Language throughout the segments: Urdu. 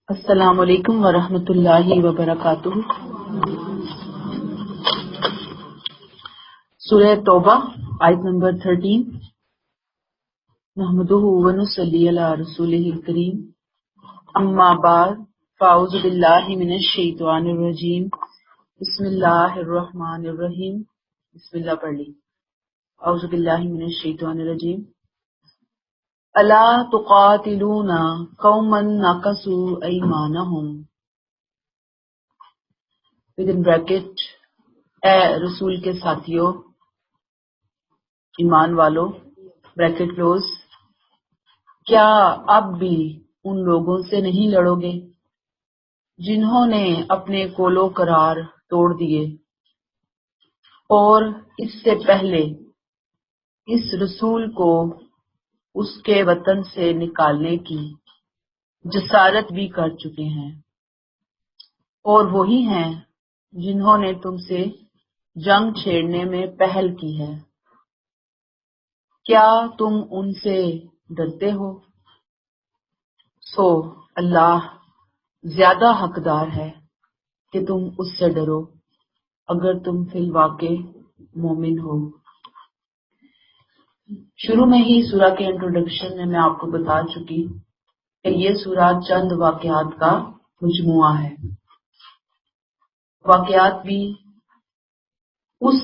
السلام علیکم ورحمۃ اللہ وبرکاتہ۔ سورہ توبہ آیت نمبر 13۔ نحمدہ ونصلی علی رسولہ الکریم، اما بعد فاعوذ باللہ من الشیطان الرجیم، بسم اللہ الرحمن الرحیم۔ بسم اللہ پڑھ لی۔ اعوذ باللہ من الشیطان الرجیم۔ الا تقاتلون قوما نقضوا ایمانہم، within bracket، اے رسول کے ساتھیوں، ایمان والو، بریکٹ کلوز، کیا اب بھی ان لوگوں سے نہیں لڑو گے جنہوں نے اپنے قول و قرار توڑ دیے اور اس سے پہلے اس رسول کو اس کے وطن سے نکالنے کی جسارت بھی کر چکے ہیں، اور وہی ہیں جنہوں نے تم سے جنگ چھیڑنے میں پہل کی ہے۔ کیا تم ان سے ڈرتے ہو؟ سو اللہ زیادہ حقدار ہے کہ تم اس سے ڈرو اگر تم فی الواقع مومن ہو۔ شروع میں ہی سورہ کے انٹروڈکشن میں آپ کو بتا چکی کہ یہ سورہ چند واقعات کا مجموعہ ہے۔ واقعات بھی اس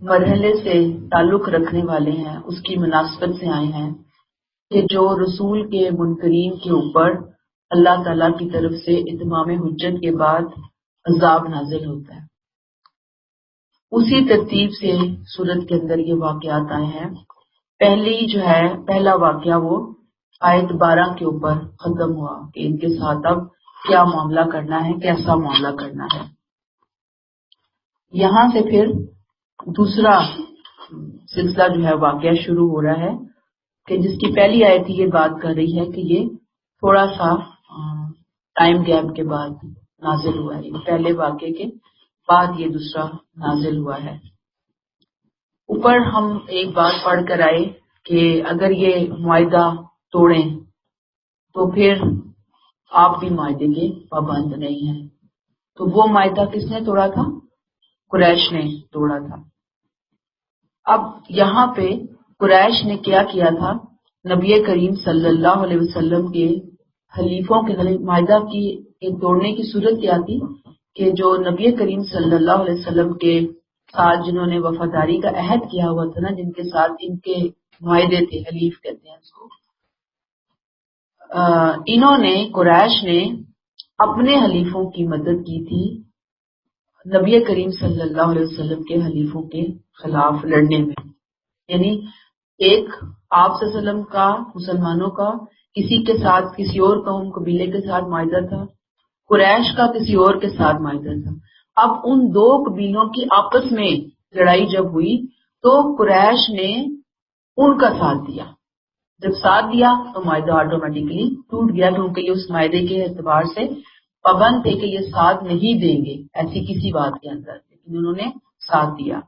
مرحلے سے تعلق رکھنے والے ہیں، اس کی مناسبت سے آئے ہیں کہ جو رسول کے منکرین کے اوپر اللہ تعالیٰ کی طرف سے اتمام حجت کے بعد عذاب نازل ہوتا ہے۔ اسی ترتیب سے سورت کے اندر یہ واقعات آئے ہیں۔ پہلا واقعہ وہ آیت 12 کے اوپر ختم ہوا کہ ان کے ساتھ اب کیا معاملہ کرنا ہے، کیسا معاملہ کرنا ہے۔ یہاں سے پھر دوسرا سلسلہ جو ہے واقعہ شروع ہو رہا ہے کہ جس کی پہلی آیت یہ بات کر رہی ہے کہ یہ تھوڑا سا ٹائم گیپ کے بعد نازل ہوا ہے، پہلے واقعے کے بعد یہ دوسرا نازل ہوا ہے۔ اوپر ہم ایک بات پڑھ کر آئے کہ اگر یہ معاہدہ توڑیں تو پھر آپ بھی معاہدے کے پابند نہیں ہیں۔ تو وہ معاہدہ کس نے توڑا تھا؟ قریش نے توڑا تھا۔ اب یہاں پہ قریش نے کیا کیا تھا؟ نبی کریم صلی اللہ علیہ وسلم کے حلیفوں کے معاہدہ کی توڑنے کی صورت کیا تھی کہ جو نبی کریم صلی اللہ علیہ وسلم کے ساتھ جنہوں نے وفاداری کا عہد کیا ہوا تھا نا، جن کے ساتھ ان کے معاہدے تھے، حلیف کہتے ہیں اس کو، انہوں نے، قریش نے اپنے حلیفوں کی مدد کی تھی نبی کریم صلی اللہ علیہ وسلم کے حلیفوں کے خلاف لڑنے میں۔ یعنی ایک آپ صلی اللہ علیہ وسلم کا، مسلمانوں کا کسی کے ساتھ، کسی اور قوم قبیلے کے ساتھ معاہدہ تھا، قریش کا کسی اور کے ساتھ معاہدہ تھا۔ اب ان دو قبیلوں کی آپس میں لڑائی جب ہوئی تو قریش نے ان کا ساتھ دیا۔ جب ساتھ دیا تو معاہدہ آٹومیٹکلی ٹوٹ گیا، کیونکہ یہ اس معاہدے کے اعتبار سے پابند تھے کہ یہ ساتھ نہیں دیں گے ایسی کسی بات کے اندر، لیکن انہوں نے ساتھ دیا۔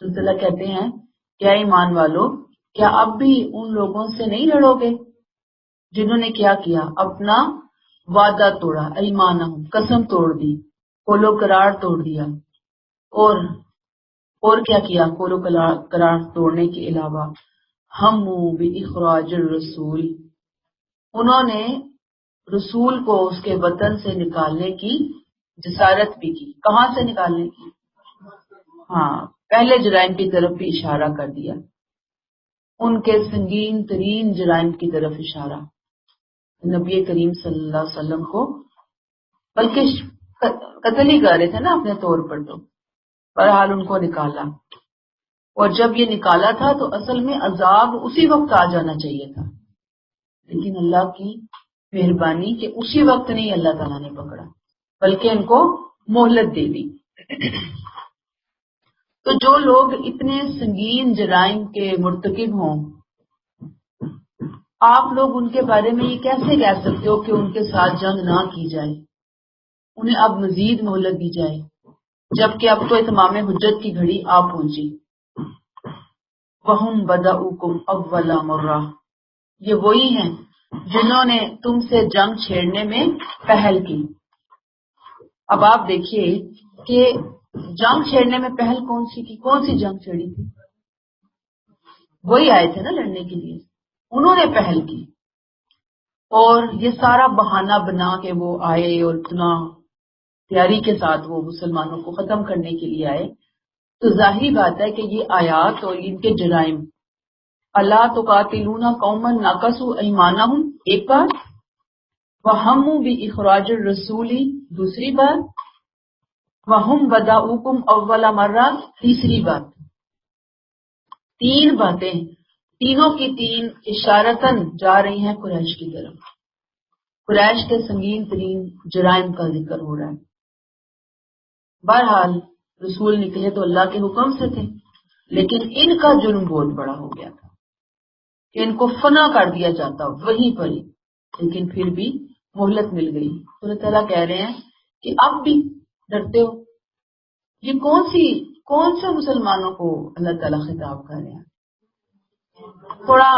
تو اللہ کہتے ہیں کیا ایمان والو، کیا اب بھی ان لوگوں سے نہیں لڑو گے جنہوں نے کیا کیا؟ اپنا وعدہ توڑا، ایمانہم، قسم توڑ دی، قول و قرار توڑ دیا، اور کیا کیا؟ قول و قرار توڑنے کے علاوہ ہموا باخراج الرسول، انہوں نے رسول کو اس کے وطن سے نکالنے کی جسارت بھی کی۔ کہاں سے نکالنے کی؟ پہلے جرائم کی طرف بھی اشارہ کر دیا، ان کے سنگین ترین جرائم کی طرف اشارہ، نبی کریم صلی اللہ علیہ وسلم کو بلکہ قتل ہی کر رہے تھے نا اپنے طور پر، تو بہرحال ان کو نکالا، اور جب یہ نکالا تھا تو اصل میں عذاب اسی وقت آ جانا چاہیے تھا، لیکن اللہ کی مہربانی کہ اسی وقت نہیں اللہ تعالیٰ نے پکڑا بلکہ ان کو مہلت دے دی۔ تو جو لوگ اتنے سنگین جرائم کے مرتکب ہوں، آپ لوگ ان کے بارے میں یہ کیسے کہہ سکتے ہو کہ ان کے ساتھ جنگ نہ کی جائے، انہیں اب مزید مہلت دی جائے، جبکہ اب تو اتمام حجت کی گھڑی آ پہنچی۔ وَهُمْ بَدَؤُوكُمْ أَوَّلَ مَرَّةٍ، یہ وہی ہیں جنہوں نے تم سے جنگ چھیڑنے میں پہل کی۔ اب آپ دیکھیے کہ جنگ چھیڑنے میں پہل کون سی کی، کون سی جنگ چھیڑی تھی؟ وہی آئے تھے نا لڑنے کے لیے، انہوں نے پہل کی۔ اور یہ سارا بہانہ بنا کے وہ آئے اور اتنا تیاری کے ساتھ وہ مسلمانوں کو ختم کرنے کے لیے آئے، تو ظاہری بات ہے کہ یہ آیات اور ان کے جرائم، اللہ تقاتلون قوما نقضوا ایمانہم ایک بات، وہموا باخراج الرسول دوسری بات، وہم بدؤکم اول مرہ تیسری بات۔ تین باتیں، تینوں کی تین اشارتاً جا رہی ہیں قریش کی طرف۔ قریش کے سنگین ترین جرائم کا ذکر ہو رہا ہے۔ بہرحال رسول نکلے تو اللہ کے حکم سے تھے، لیکن ان کا جرم بہت بڑا ہو گیا تھا کہ ان کو فنا کر دیا جاتا وہیں پر ہی، لیکن پھر بھی مہلت مل گئی۔ اللہ تعالیٰ کہہ رہے ہیں کہ اب بھی ڈرتے ہو؟ یہ کون سے مسلمانوں کو اللہ تعالیٰ خطاب کر رہے ہیں؟ تھوڑا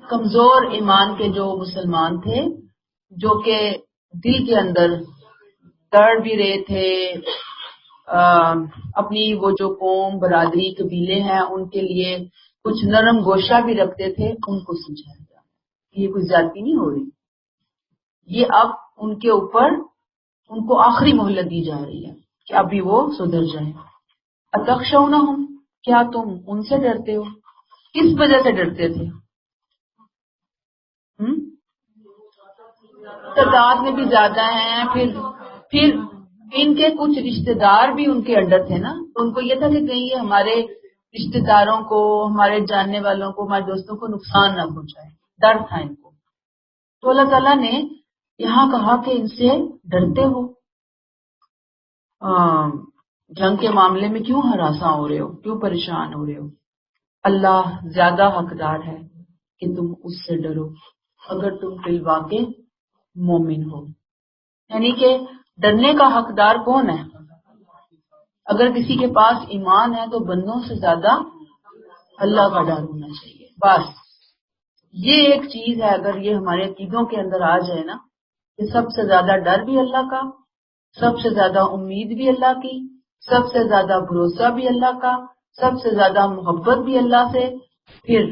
کمزور ایمان کے جو مسلمان تھے، جو کہ دل کے اندر ڈر بھی رہے تھے، اپنی وہ جو قوم برادری قبیلے ہیں ان کے لیے کچھ نرم گوشہ بھی رکھتے تھے، ان کو سمجھایا جا رہا ہے یہ کوئی زیادتی نہیں ہو رہی، یہ اب ان کے اوپر ان کو آخری مہلت دی جا رہی ہے کہ اب بھی وہ سدھر جائیں۔ اتخشونہم، کیا تم ان سے ڈرتے ہو؟ کس وجہ سے ڈرتے تھے؟ تعداد میں بھی زیادہ ہیں، پھر ان کے کچھ رشتہ دار بھی ان کے انڈر تھے نا، تو ان کو یہ تھا کہ کہیں یہ ہمارے رشتہ داروں کو، ہمارے جاننے والوں کو، ہمارے دوستوں کو نقصان نہ پہنچائے، ڈر تھا ان کو۔ تو اللہ تعالیٰ نے یہاں کہا کہ ان سے ڈرتے ہو، جنگ کے معاملے میں کیوں ہراساں ہو رہے ہو، کیوں پریشان ہو رہے ہو؟ اللہ زیادہ حقدار ہے کہ تم اس سے ڈرو اگر تم فی الواقع مومن ہو۔ یعنی کہ ڈرنے کا حقدار کون ہے؟ اگر کسی کے پاس ایمان ہے تو بندوں سے زیادہ اللہ کا ڈر ہونا چاہیے۔ بس یہ ایک چیز ہے، اگر یہ ہمارے عقیدوں کے اندر آ جائے نا کہ سب سے زیادہ ڈر بھی اللہ کا، سب سے زیادہ امید بھی اللہ کی، سب سے زیادہ بھروسہ بھی اللہ کا، سب سے زیادہ محبت بھی اللہ سے، پھر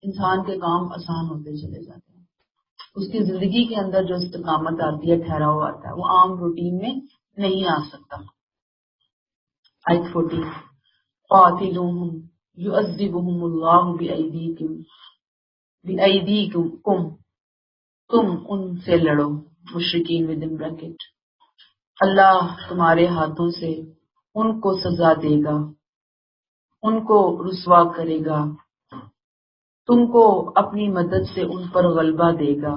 انسان کے کام آسان ہوتے چلے جاتے ہیں۔ اس کی زندگی کے اندر جو استقامت آتی ہے، ٹھہراؤ آتا ہے، وہ عام روٹین میں نہیں آ سکتا۔ آیت 14 قاتلوہم یعذبہم اللہ بأیدیکم، تم ان سے لڑو، مشرکین ودن بریکٹ، اللہ تمہارے ہاتھوں سے ان کو سزا دے گا، ان کو رسوا کرے گا، تم کو اپنی مدد سے ان پر غلبہ دے گا،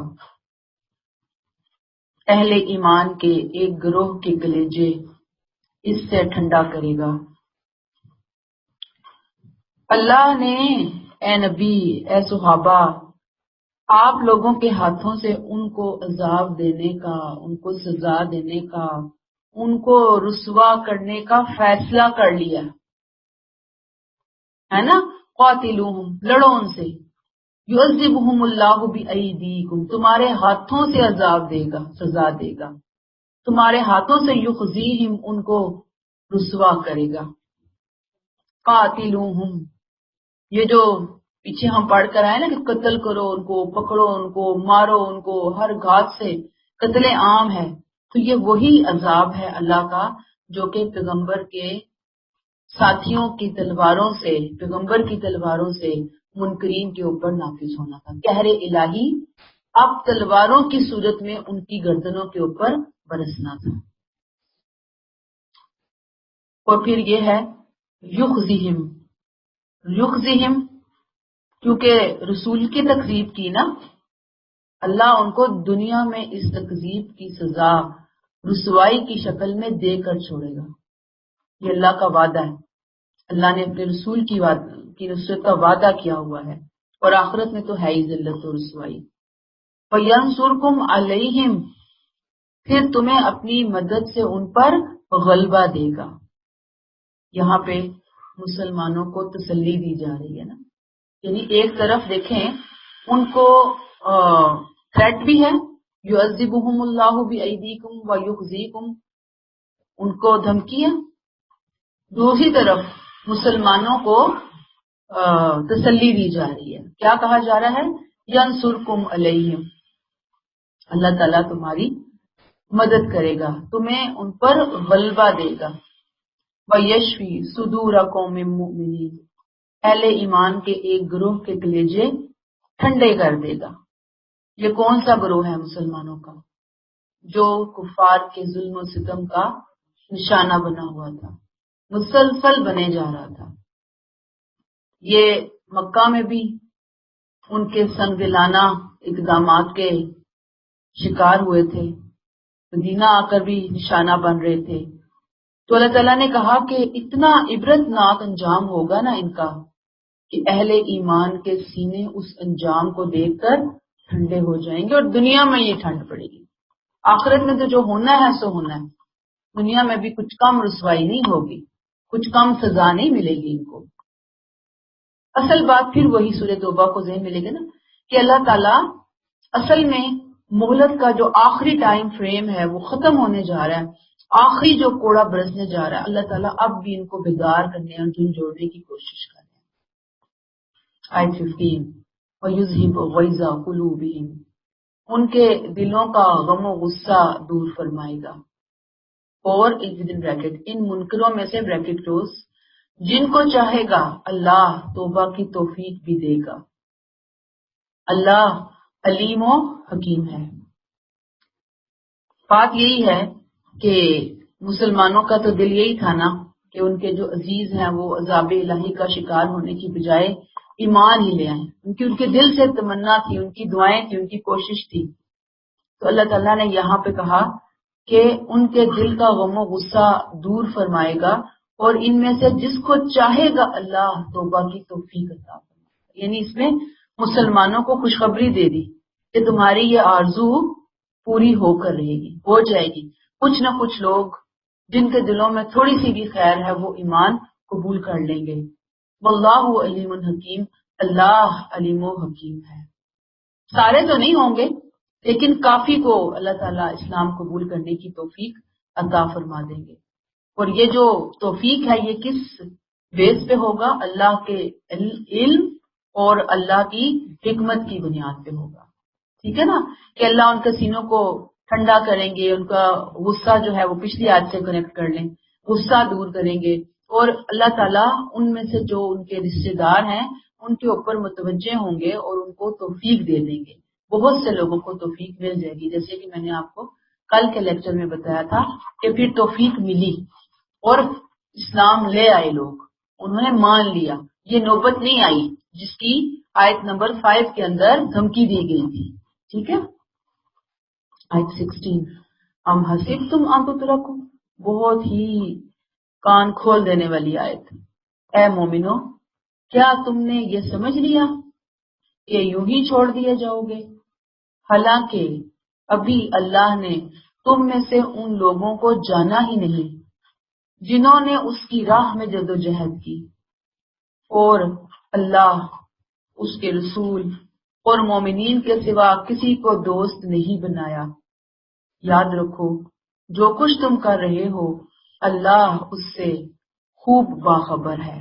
اہل ایمان کے ایک گروہ کے کلیجے اس سے ٹھنڈا کرے گا۔ اللہ نے اے نبی، اے صحابہ، آپ لوگوں کے ہاتھوں سے ان کو عذاب دینے کا، ان کو سزا دینے کا، ان کو رسوا کرنے کا فیصلہ کر لیا ہے نا۔ قاتلوہم، لڑو ان سے، یعذبہم اللہ بأیدیکم، تمہارے ہاتھوں سے عذاب دے گا، سزا دے گا، تمہارے ہاتھوں سے یخزیہم، ان کو رسوا کرے گا۔ قاتلوہم، یہ جو پیچھے ہم پڑھ کر آئے نا کہ قتل کرو ان کو، پکڑو ان کو، مارو ان کو، ہر گھات سے قتل عام ہے، تو یہ وہی عذاب ہے اللہ کا جو کہ پیغمبر کے ساتھیوں کی تلواروں سے، پیغمبر کی تلواروں سے منکرین کے اوپر نافذ ہونا تھا۔ قہر الہی اب تلواروں کی صورت میں ان کی گردنوں کے اوپر برسنا تھا۔ اور پھر یہ ہے یخزیہم، یخزیہم کیونکہ رسول کی تکذیب کی نا، اللہ ان کو دنیا میں اس تکذیب کی سزا رسوائی کی شکل میں دے کر چھوڑے گا۔ یہ اللہ کا وعدہ ہے، اللہ نے اپنے رسول کی نصرت کا وعدہ کیا ہوا ہے، اور آخرت میں تو ہے ہی ذلت و رسوائی۔ وَيَنْصُرْكُمْ عَلَيْهِمْ، پھر تمہیں اپنی مدد سے ان پر غلبہ دے گا۔ یہاں پہ مسلمانوں کو تسلی دی جا رہی ہے نا یعنی ایک طرف دیکھیں ان کو تھریٹ بھی ہے، یعذبہم اللہ بایدیکم ویخزیکم، ان کو دھمکی ہے، دوسری طرف مسلمانوں کو تسلی دی جا رہی ہے. کیا کہا جا رہا ہے؟ ینصرکم علیہم، اللہ تعالیٰ تمہاری مدد کرے گا، تمہیں ان پر غلبہ دے گا. وَيَشْفِي صُدُورَ قَوْمٍ مُؤْمِنِينَ، اہل ایمان کے ایک گروہ کے کلیجے ٹھنڈے کر دے گا. یہ کون سا گروہ ہے مسلمانوں کا جو کفار کے ظلم و ستم کا نشانہ بنا ہوا تھا، مسلسل بنے جا رہا تھا. یہ مکہ میں بھی ان کے سنگ دلانہ اقدامات کے شکار ہوئے تھے، مدینہ آ کر بھی نشانہ بن رہے تھے. تو اللہ تعالیٰ نے کہا کہ اتنا عبرت ناک انجام ہوگا نا ان کا کہ اہل ایمان کے سینے اس انجام کو دیکھ کر ٹھنڈے ہو جائیں گے، اور دنیا میں یہ ٹھنڈ پڑے گی. آخرت میں تو جو ہونا ہے سو ہونا ہے، دنیا میں بھی کچھ کم رسوائی نہیں ہوگی، کچھ کم سزا نہیں ملے گی ان کو. اصل بات پھر وہی سورہ توبہ کو ذہن میں لے گا نا کہ اللہ تعالیٰ اصل میں مہلت کا جو آخری ٹائم فریم ہے وہ ختم ہونے جا رہا ہے، آخری جو کوڑا برسنے جا رہا ہے، اللہ تعالیٰ اب بھی ان کو بیدار کرنے اور جھنجھوڑنے کی کوشش کر رہے ہیں. آیت 15 وَيُذْهِبْ غَيْظَ قُلُوبِهِمْ، ان کے دلوں کا غم و غصہ دور فرمائے گا. اور ان منکروں میں سے بریکٹ کلوز، جن کو چاہے گا اللہ توبہ کی توفیق بھی دے گا. اللہ علیم و حکیم ہے. بات یہی ہے کہ مسلمانوں کا تو دل یہی تھا نا کہ ان کے جو عزیز ہیں وہ عذاب الہی کا شکار ہونے کی بجائے ایمان ہی لے آئیں. ان کے دل سے تمنا تھی، ان کی دعائیں تھی، ان کی کوشش تھی. تو اللہ تعالیٰ نے یہاں پہ کہا کہ ان کے دل کا غم و غصہ دور فرمائے گا، اور ان میں سے جس کو چاہے گا اللہ توبہ کی توفیق عطا فرمائے. یعنی اس میں مسلمانوں کو خوشخبری دے دی کہ تمہاری یہ آرزو پوری ہو کر رہے گی، ہو جائے گی. کچھ نہ کچھ لوگ جن کے دلوں میں تھوڑی سی بھی خیر ہے وہ ایمان قبول کر لیں گے. واللہ علیم حکیم، اللہ علیم و حکیم ہے. سارے تو نہیں ہوں گے لیکن کافی کو اللہ تعالیٰ اسلام قبول کرنے کی توفیق عطا فرما دیں گے. اور یہ جو توفیق ہے یہ کس بیس پہ ہوگا؟ اللہ کے علم اور اللہ کی حکمت کی بنیاد پہ ہوگا. ٹھیک ہے نا، کہ اللہ ان کے سینوں کو ٹھنڈا کریں گے، ان کا غصہ جو ہے وہ پچھلی آیت سے کنیکٹ کر لیں، غصہ دور کریں گے، اور اللہ تعالیٰ ان میں سے جو ان کے رشتے دار ہیں ان کے اوپر متوجہ ہوں گے اور ان کو توفیق دے دیں گے. بہت سے لوگوں کو توفیق مل جائے گی، جیسے کہ میں نے آپ کو کل کے لیکچر میں بتایا تھا کہ پھر توفیق ملی اور اسلام لے آئے لوگ، انہوں نے مان لیا. یہ نوبت نہیں آئی جس کی آیت نمبر 5 کے اندر دھمکی دی گئی تھی. ٹھیک ہے، آیت 16 ام حسبتم ان تترکوا، بہت ہی کان کھول دینے والی آیت. اے مومنو، کیا تم نے یہ سمجھ لیا کہ یوں ہی چھوڑ دیے جاؤ گے؟ حالانکہ ابھی اللہ نے تم میں سے ان لوگوں کو جانا ہی نہیں جنہوں نے اس کی راہ میں جدوجہد کی، اور اللہ، اس کے رسول اور مومنین کے سوا کسی کو دوست نہیں بنایا. یاد رکھو جو کچھ تم کر رہے ہو اللہ اس سے خوب باخبر ہے.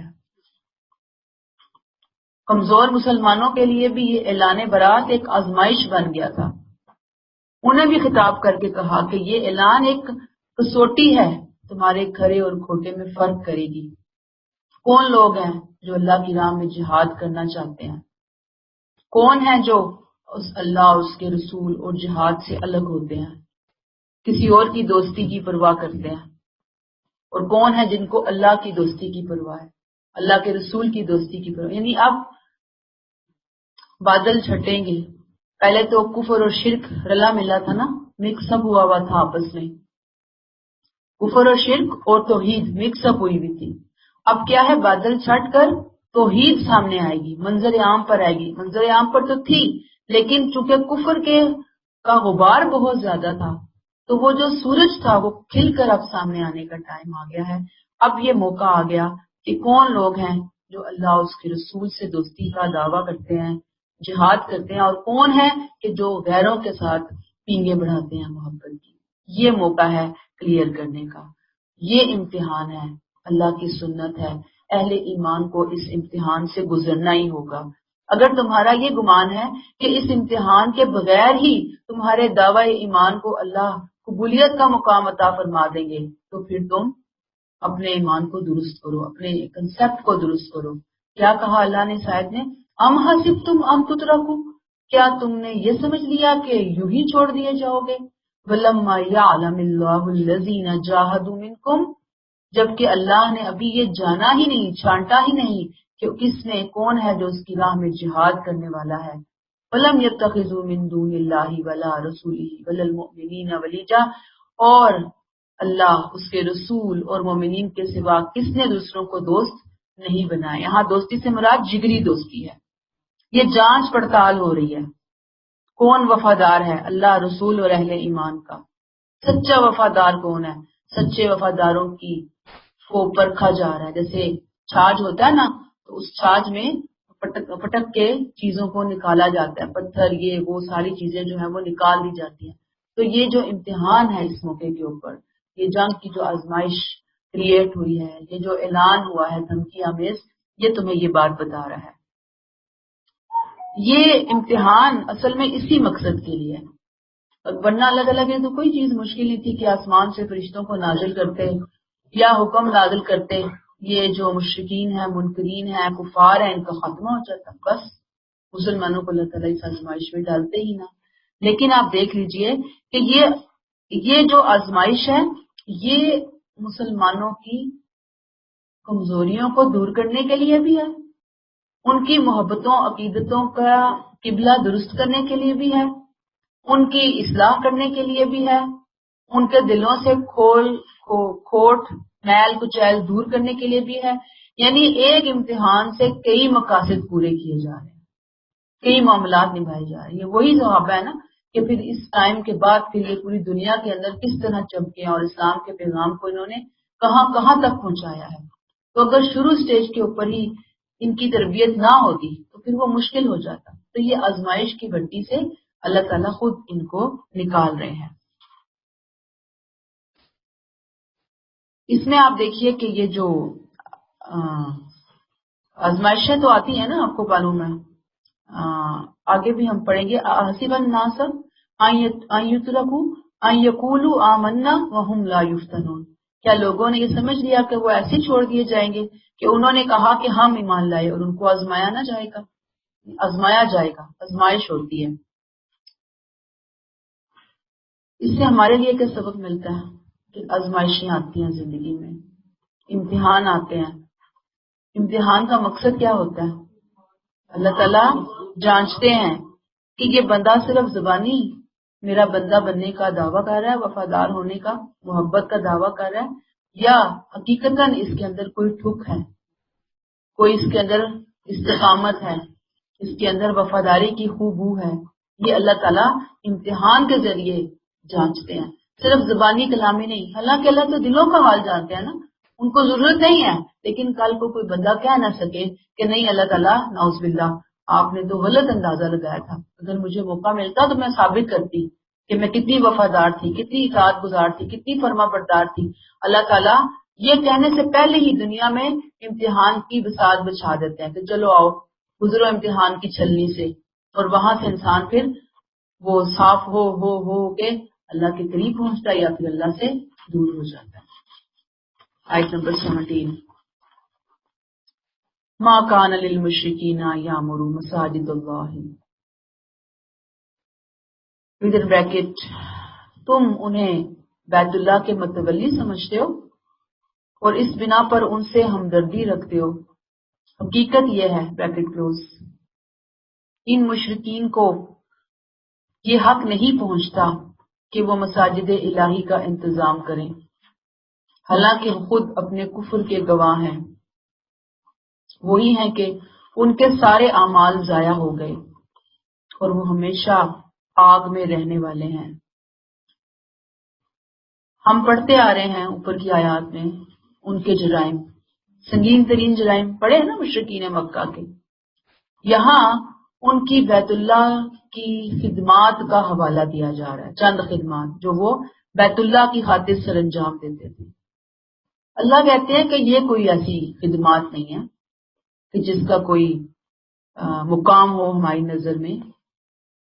کمزور مسلمانوں کے لیے بھی یہ اعلان برات ایک آزمائش بن گیا تھا. انہیں بھی خطاب کر کے کہا کہ یہ اعلان ایک کسوٹی ہے، تمہارے کھرے اور کھوٹے میں فرق کرے گی. کون لوگ ہیں جو اللہ کی راہ میں جہاد کرنا چاہتے ہیں؟ کون ہیں جو اللہ اور اس کے رسول اور جہاد سے الگ ہوتے ہیں، کسی اور کی دوستی کی پرواہ کرتے ہیں؟ اور کون ہے جن کو اللہ کی دوستی کی پرواہ ہے، اللہ کے رسول کی دوستی کی پرواہ؟ یعنی اب بادل چھٹیں گے. پہلے تو کفر اور شرک رلا ملا تھا نا، مکس اپ ہوا تھا آپس میں. کفر اور شرک اور توحید مکس اپ ہوئی ہوئی تھی. اب کیا ہے، بادل چھٹ کر توحید سامنے آئے گی، منظر عام پر آئے گی. منظر عام پر تو تھی لیکن چونکہ کفر کا غبار بہت زیادہ تھا تو وہ جو سورج تھا وہ کھل کر اب سامنے آنے کا ٹائم آ گیا ہے. اب یہ موقع آ گیا کہ کون لوگ ہیں جو اللہ اور اس کے رسول سے دوستی کا دعویٰ کرتے ہیں، جہاد کرتے ہیں، اور کون ہے کہ جو غیروں کے ساتھ پینگیں بڑھاتے ہیں محبت کی۔ یہ موقع ہے کلیئر کرنے کا، یہ امتحان ہے، اللہ کی سنت ہے، اہل ایمان کو اس امتحان سے گزرنا ہی ہوگا۔ اگر تمہارا یہ گمان ہے کہ اس امتحان کے بغیر ہی تمہارے دعوی ایمان کو اللہ قبولیت کا مقام عطا فرما دیں گے، تو پھر تم اپنے ایمان کو درست کرو، اپنے کنسپٹ کو درست کرو۔ کیا کہا اللہ نے شاید نے، ام حسبتم ام تترکو، کیا تم نے یہ سمجھ لیا کہ یوں ہی چھوڑ دیے جاؤ گے؟ وَلَمَّا يَعْلَمِ اللَّهُ الَّذِينَ جَاهَدُوا مِنْكُمْ، جبکہ اللہ نے ابھی یہ جانا ہی نہیں، چھانٹا ہی نہیں کہ کس میں کون ہے جو اس کی راہ میں جہاد کرنے والا ہے۔ وَلَمْ يَتَّخِذُوا مِن دُونِ اللَّهِ وَلَا رَسُولِهِ وَلَا الْمُؤْمِنِينَ وَلِيجًا، اور اللہ، اس کے رسول اور مومنین کے سوا کس نے دوسروں کو دوست نہیں بنایا۔ یہاں دوستی سے مراد جگری دوستی ہے۔ یہ جانچ پڑتال ہو رہی ہے، کون وفادار ہے اللہ، رسول اور اہل ایمان کا۔ سچا وفادار کون ہے؟ سچے وفاداروں کی کو پرکھا جا رہا ہے۔ جیسے چھاج ہوتا ہے نا، تو اس چھاج میں پٹک کے چیزوں کو نکالا جاتا ہے، پتھر یہ وہ ساری چیزیں جو ہیں وہ نکال دی جاتی ہیں۔ تو یہ جو امتحان ہے اس موقع کے اوپر، یہ جنگ کی جو آزمائش کریٹ ہوئی ہے، یہ جو اعلان ہوا ہے دھمکی آمیز، یہ تمہیں یہ بات بتا رہا ہے۔ یہ امتحان اصل میں اسی مقصد کے لیے ہے، ورنہ اللہ تعالیٰ کی تو کوئی چیز مشکل نہیں تھی کہ آسمان سے فرشتوں کو نازل کرتے یا حکم نازل کرتے، یہ جو مشرکین ہیں، منکرین ہیں، کفار ہیں، ان کا خاتمہ ہو جاتا، بس مسلمانوں کو اللہ تعالیٰ اس آزمائش میں ڈالتے ہی نہ۔ لیکن آپ دیکھ لیجئے کہ یہ جو آزمائش ہے، یہ مسلمانوں کی کمزوریوں کو دور کرنے کے لیے بھی ہے، ان کی محبتوں عقیدتوں کا قبلہ درست کرنے کے لیے بھی ہے، ان کی اصلاح کرنے کے لیے بھی ہے، ان کے دلوں سے کھوٹ میل کچیل دور کرنے کے لیے بھی ہے۔ یعنی ایک امتحان سے کئی مقاصد پورے کیے جا رہے ہیں، کئی معاملات نبھائے جا رہے ہیں۔ یہ وہی صحابہ ہے نا کہ پھر اس ٹائم کے بعد پھر یہ پوری دنیا کے اندر کس طرح چمکے اور اسلام کے پیغام کو انہوں نے کہاں کہاں تک پہنچایا ہے۔ تو اگر شروع سٹیج کے اوپر ہی ان کی تربیت نہ ہوتی تو پھر وہ مشکل ہو جاتا۔ تو یہ آزمائش کی بھٹی سے اللہ تعالیٰ خود ان کو نکال رہے ہیں۔ اس میں آپ دیکھیے کہ یہ جو آزمائشیں تو آتی ہیں نا، آپ کو معلوم ہے، آگے بھی ہم پڑھیں گے، حسب الناس ان یترکوا ان یقولوا آمنا وهم لا یفتنون، کیا لوگوں نے یہ سمجھ لیا کہ وہ ایسے چھوڑ دیے جائیں گے کہ انہوں نے کہا کہ ہم ایمان لائے اور ان کو آزمایا نہ جائے گا، آزمایا جائے گا، آزمائش ہوتی ہے۔ اس سے ہمارے لیے کیا سبق ملتا ہے کہ آزمائشیں آتی ہیں زندگی میں، امتحان آتے ہیں۔ امتحان کا مقصد کیا ہوتا ہے؟ اللہ تعالیٰ جانچتے ہیں کہ یہ بندہ صرف زبانی میرا بندہ بننے کا دعویٰ کر رہا ہے، وفادار ہونے کا، محبت کا دعویٰ کر رہا ہے، یا حقیقتاً اس کے اندر کوئی ٹھک ہے، کوئی اس کے اندر استقامت ہے، اس کے اندر وفاداری کی خوبو ہے۔ یہ اللہ تعالیٰ امتحان کے ذریعے جانچتے ہیں، صرف زبانی کلامی نہیں۔ حالانکہ اللہ تو دلوں کا حال جانتے ہیں نا، ان کو ضرورت نہیں ہے، لیکن کل کو کوئی بندہ کہہ نہ سکے کہ نہیں اللہ تعالیٰ نعوذ باللہ آپ نے تو غلط اندازہ لگایا تھا، اگر مجھے موقع ملتا تو میں ثابت کرتی کہ میں کتنی وفادار تھی، کتنی اطاعت گزار تھی، کتنی فرما بردار تھی۔ اللہ تعالیٰ یہ کہنے سے پہلے ہی دنیا میں امتحان کی بساط بچھا دیتے ہیں کہ چلو آؤ گزرو امتحان کی چھلنی سے، اور وہاں سے انسان پھر وہ صاف ہو کے اللہ کے قریب پہنچتا ہے یا پھر اللہ سے دور ہو جاتا ہے۔ آیت نمبر 17، ما کان للمشرکین یعمروا مساجد اللہ، ودر بریکٹ تم انہیں بیت اللہ کے متولی سمجھتے ہو اور اس بنا پر ان سے ہمدردی رکھتے ہو۔ حقیقت یہ ہے بریکٹ کلوز، ان مشرکین کو یہ حق نہیں پہنچتا کہ وہ مساجد الہی کا انتظام کریں، حالانکہ خود اپنے کفر کے گواہ ہیں۔ وہی ہیں کہ ان کے سارے اعمال ضائع ہو گئے اور وہ ہمیشہ آگ میں رہنے والے ہیں۔ ہم پڑھتے آ رہے ہیں اوپر کی آیات میں ان کے جرائم، سنگین ترین جرائم پڑے ہیں نا مشرکین مکہ کے. یہاں ان کی بیت اللہ کی خدمات کا حوالہ دیا جا رہا ہے، چند خدمات جو وہ بیت اللہ کی خاطر سر انجام دیتے تھے. اللہ کہتے ہیں کہ یہ کوئی ایسی خدمات نہیں ہے کہ جس کا کوئی مقام ہو ہماری نظر میں.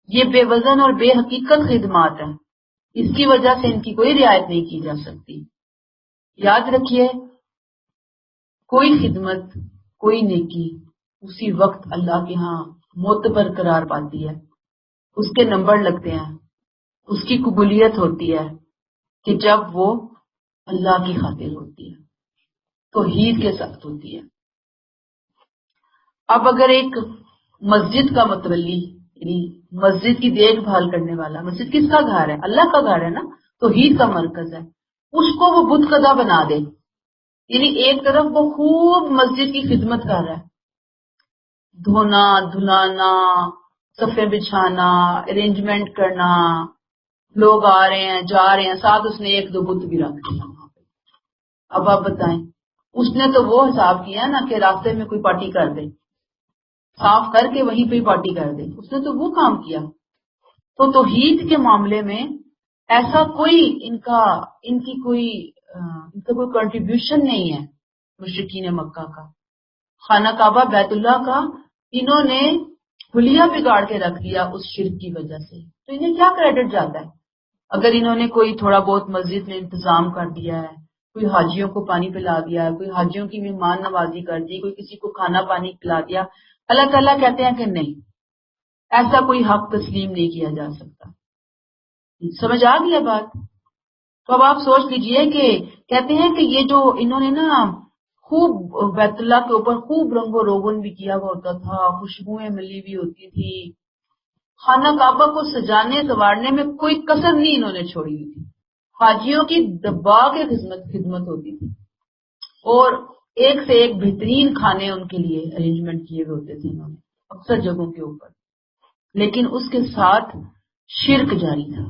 یہ بے وزن اور بے حقیقت خدمات ہیں، اس کی وجہ سے ان کی کوئی رعایت نہیں کی جا سکتی. یاد رکھیے، کوئی خدمت، کوئی نیکی اسی وقت اللہ کے ہاں معتبر قرار پاتی ہے، اس کے نمبر لگتے ہیں، اس کی قبولیت ہوتی ہے کہ جب وہ اللہ کی خاطر ہوتی ہے، توحید کے ساتھ ہوتی ہے. اب اگر ایک مسجد کا متولی، یعنی مسجد کی دیکھ بھال کرنے والا، مسجد کس کا گھر ہے؟ اللہ کا گھر ہے نا، توحید کا مرکز ہے، اس کو وہ بت خدا بنا دے، یعنی ایک طرف وہ خوب مسجد کی خدمت کر رہا ہے، دھونا دھلانا، صفیں بچھانا، ارینجمنٹ کرنا، لوگ آ رہے ہیں جا رہے ہیں، ساتھ اس نے ایک دو بت بھی رکھ دیا وہاں پہ. اب آپ بتائیں، اس نے تو وہ حساب کیا نا کہ راستے میں کوئی پارٹی کر دے، صاف کر کے وہیں پہ پارٹی کر دے، اس نے تو وہ کام کیا. تو توحید کے معاملے میں ایسا کوئی ان کا کوئی کنٹریبیوشن نہیں ہے مشرکین مکہ کا. خانہ کعبہ بیت اللہ کا انہوں نے حلیہ بگاڑ کے رکھ دیا اس شرک کی وجہ سے، تو انہیں کیا کریڈٹ جاتا ہے؟ اگر انہوں نے کوئی تھوڑا بہت مسجد میں انتظام کر دیا ہے، کوئی حاجیوں کو پانی پلا دیا ہے، کوئی حاجیوں کی مہمان نوازی کر دی، کوئی کسی کو کھانا پانی پلا دیا، اللہ تعالیٰ کہتے ہیں کہ نہیں، ایسا کوئی حق تسلیم نہیں کیا جا سکتا. سمجھ آ گیا بات؟ تو اب آپ سوچ لیجئے کہ کہتے ہیں کہ یہ جو انہوں نے نا خوب بیت اللہ کے اوپر خوب رنگ و روغن بھی کیا ہوا ہوتا تھا، خوشبوئیں ملی ہوئی ہوتی تھی، خانہ کعبہ کو سجانے سنوارنے میں کوئی کسر نہیں انہوں نے چھوڑی ہوئی تھی، حاجیوں کی دبا کے خدمت ہوتی تھی، اور ایک سے ایک بہترین کھانے ان کے لیے ارینجمنٹ کیے ہوئے ہوتے تھے انہوں نے اکثر جگہوں کے اوپر. لیکن اس کے ساتھ شرک جاری تھا.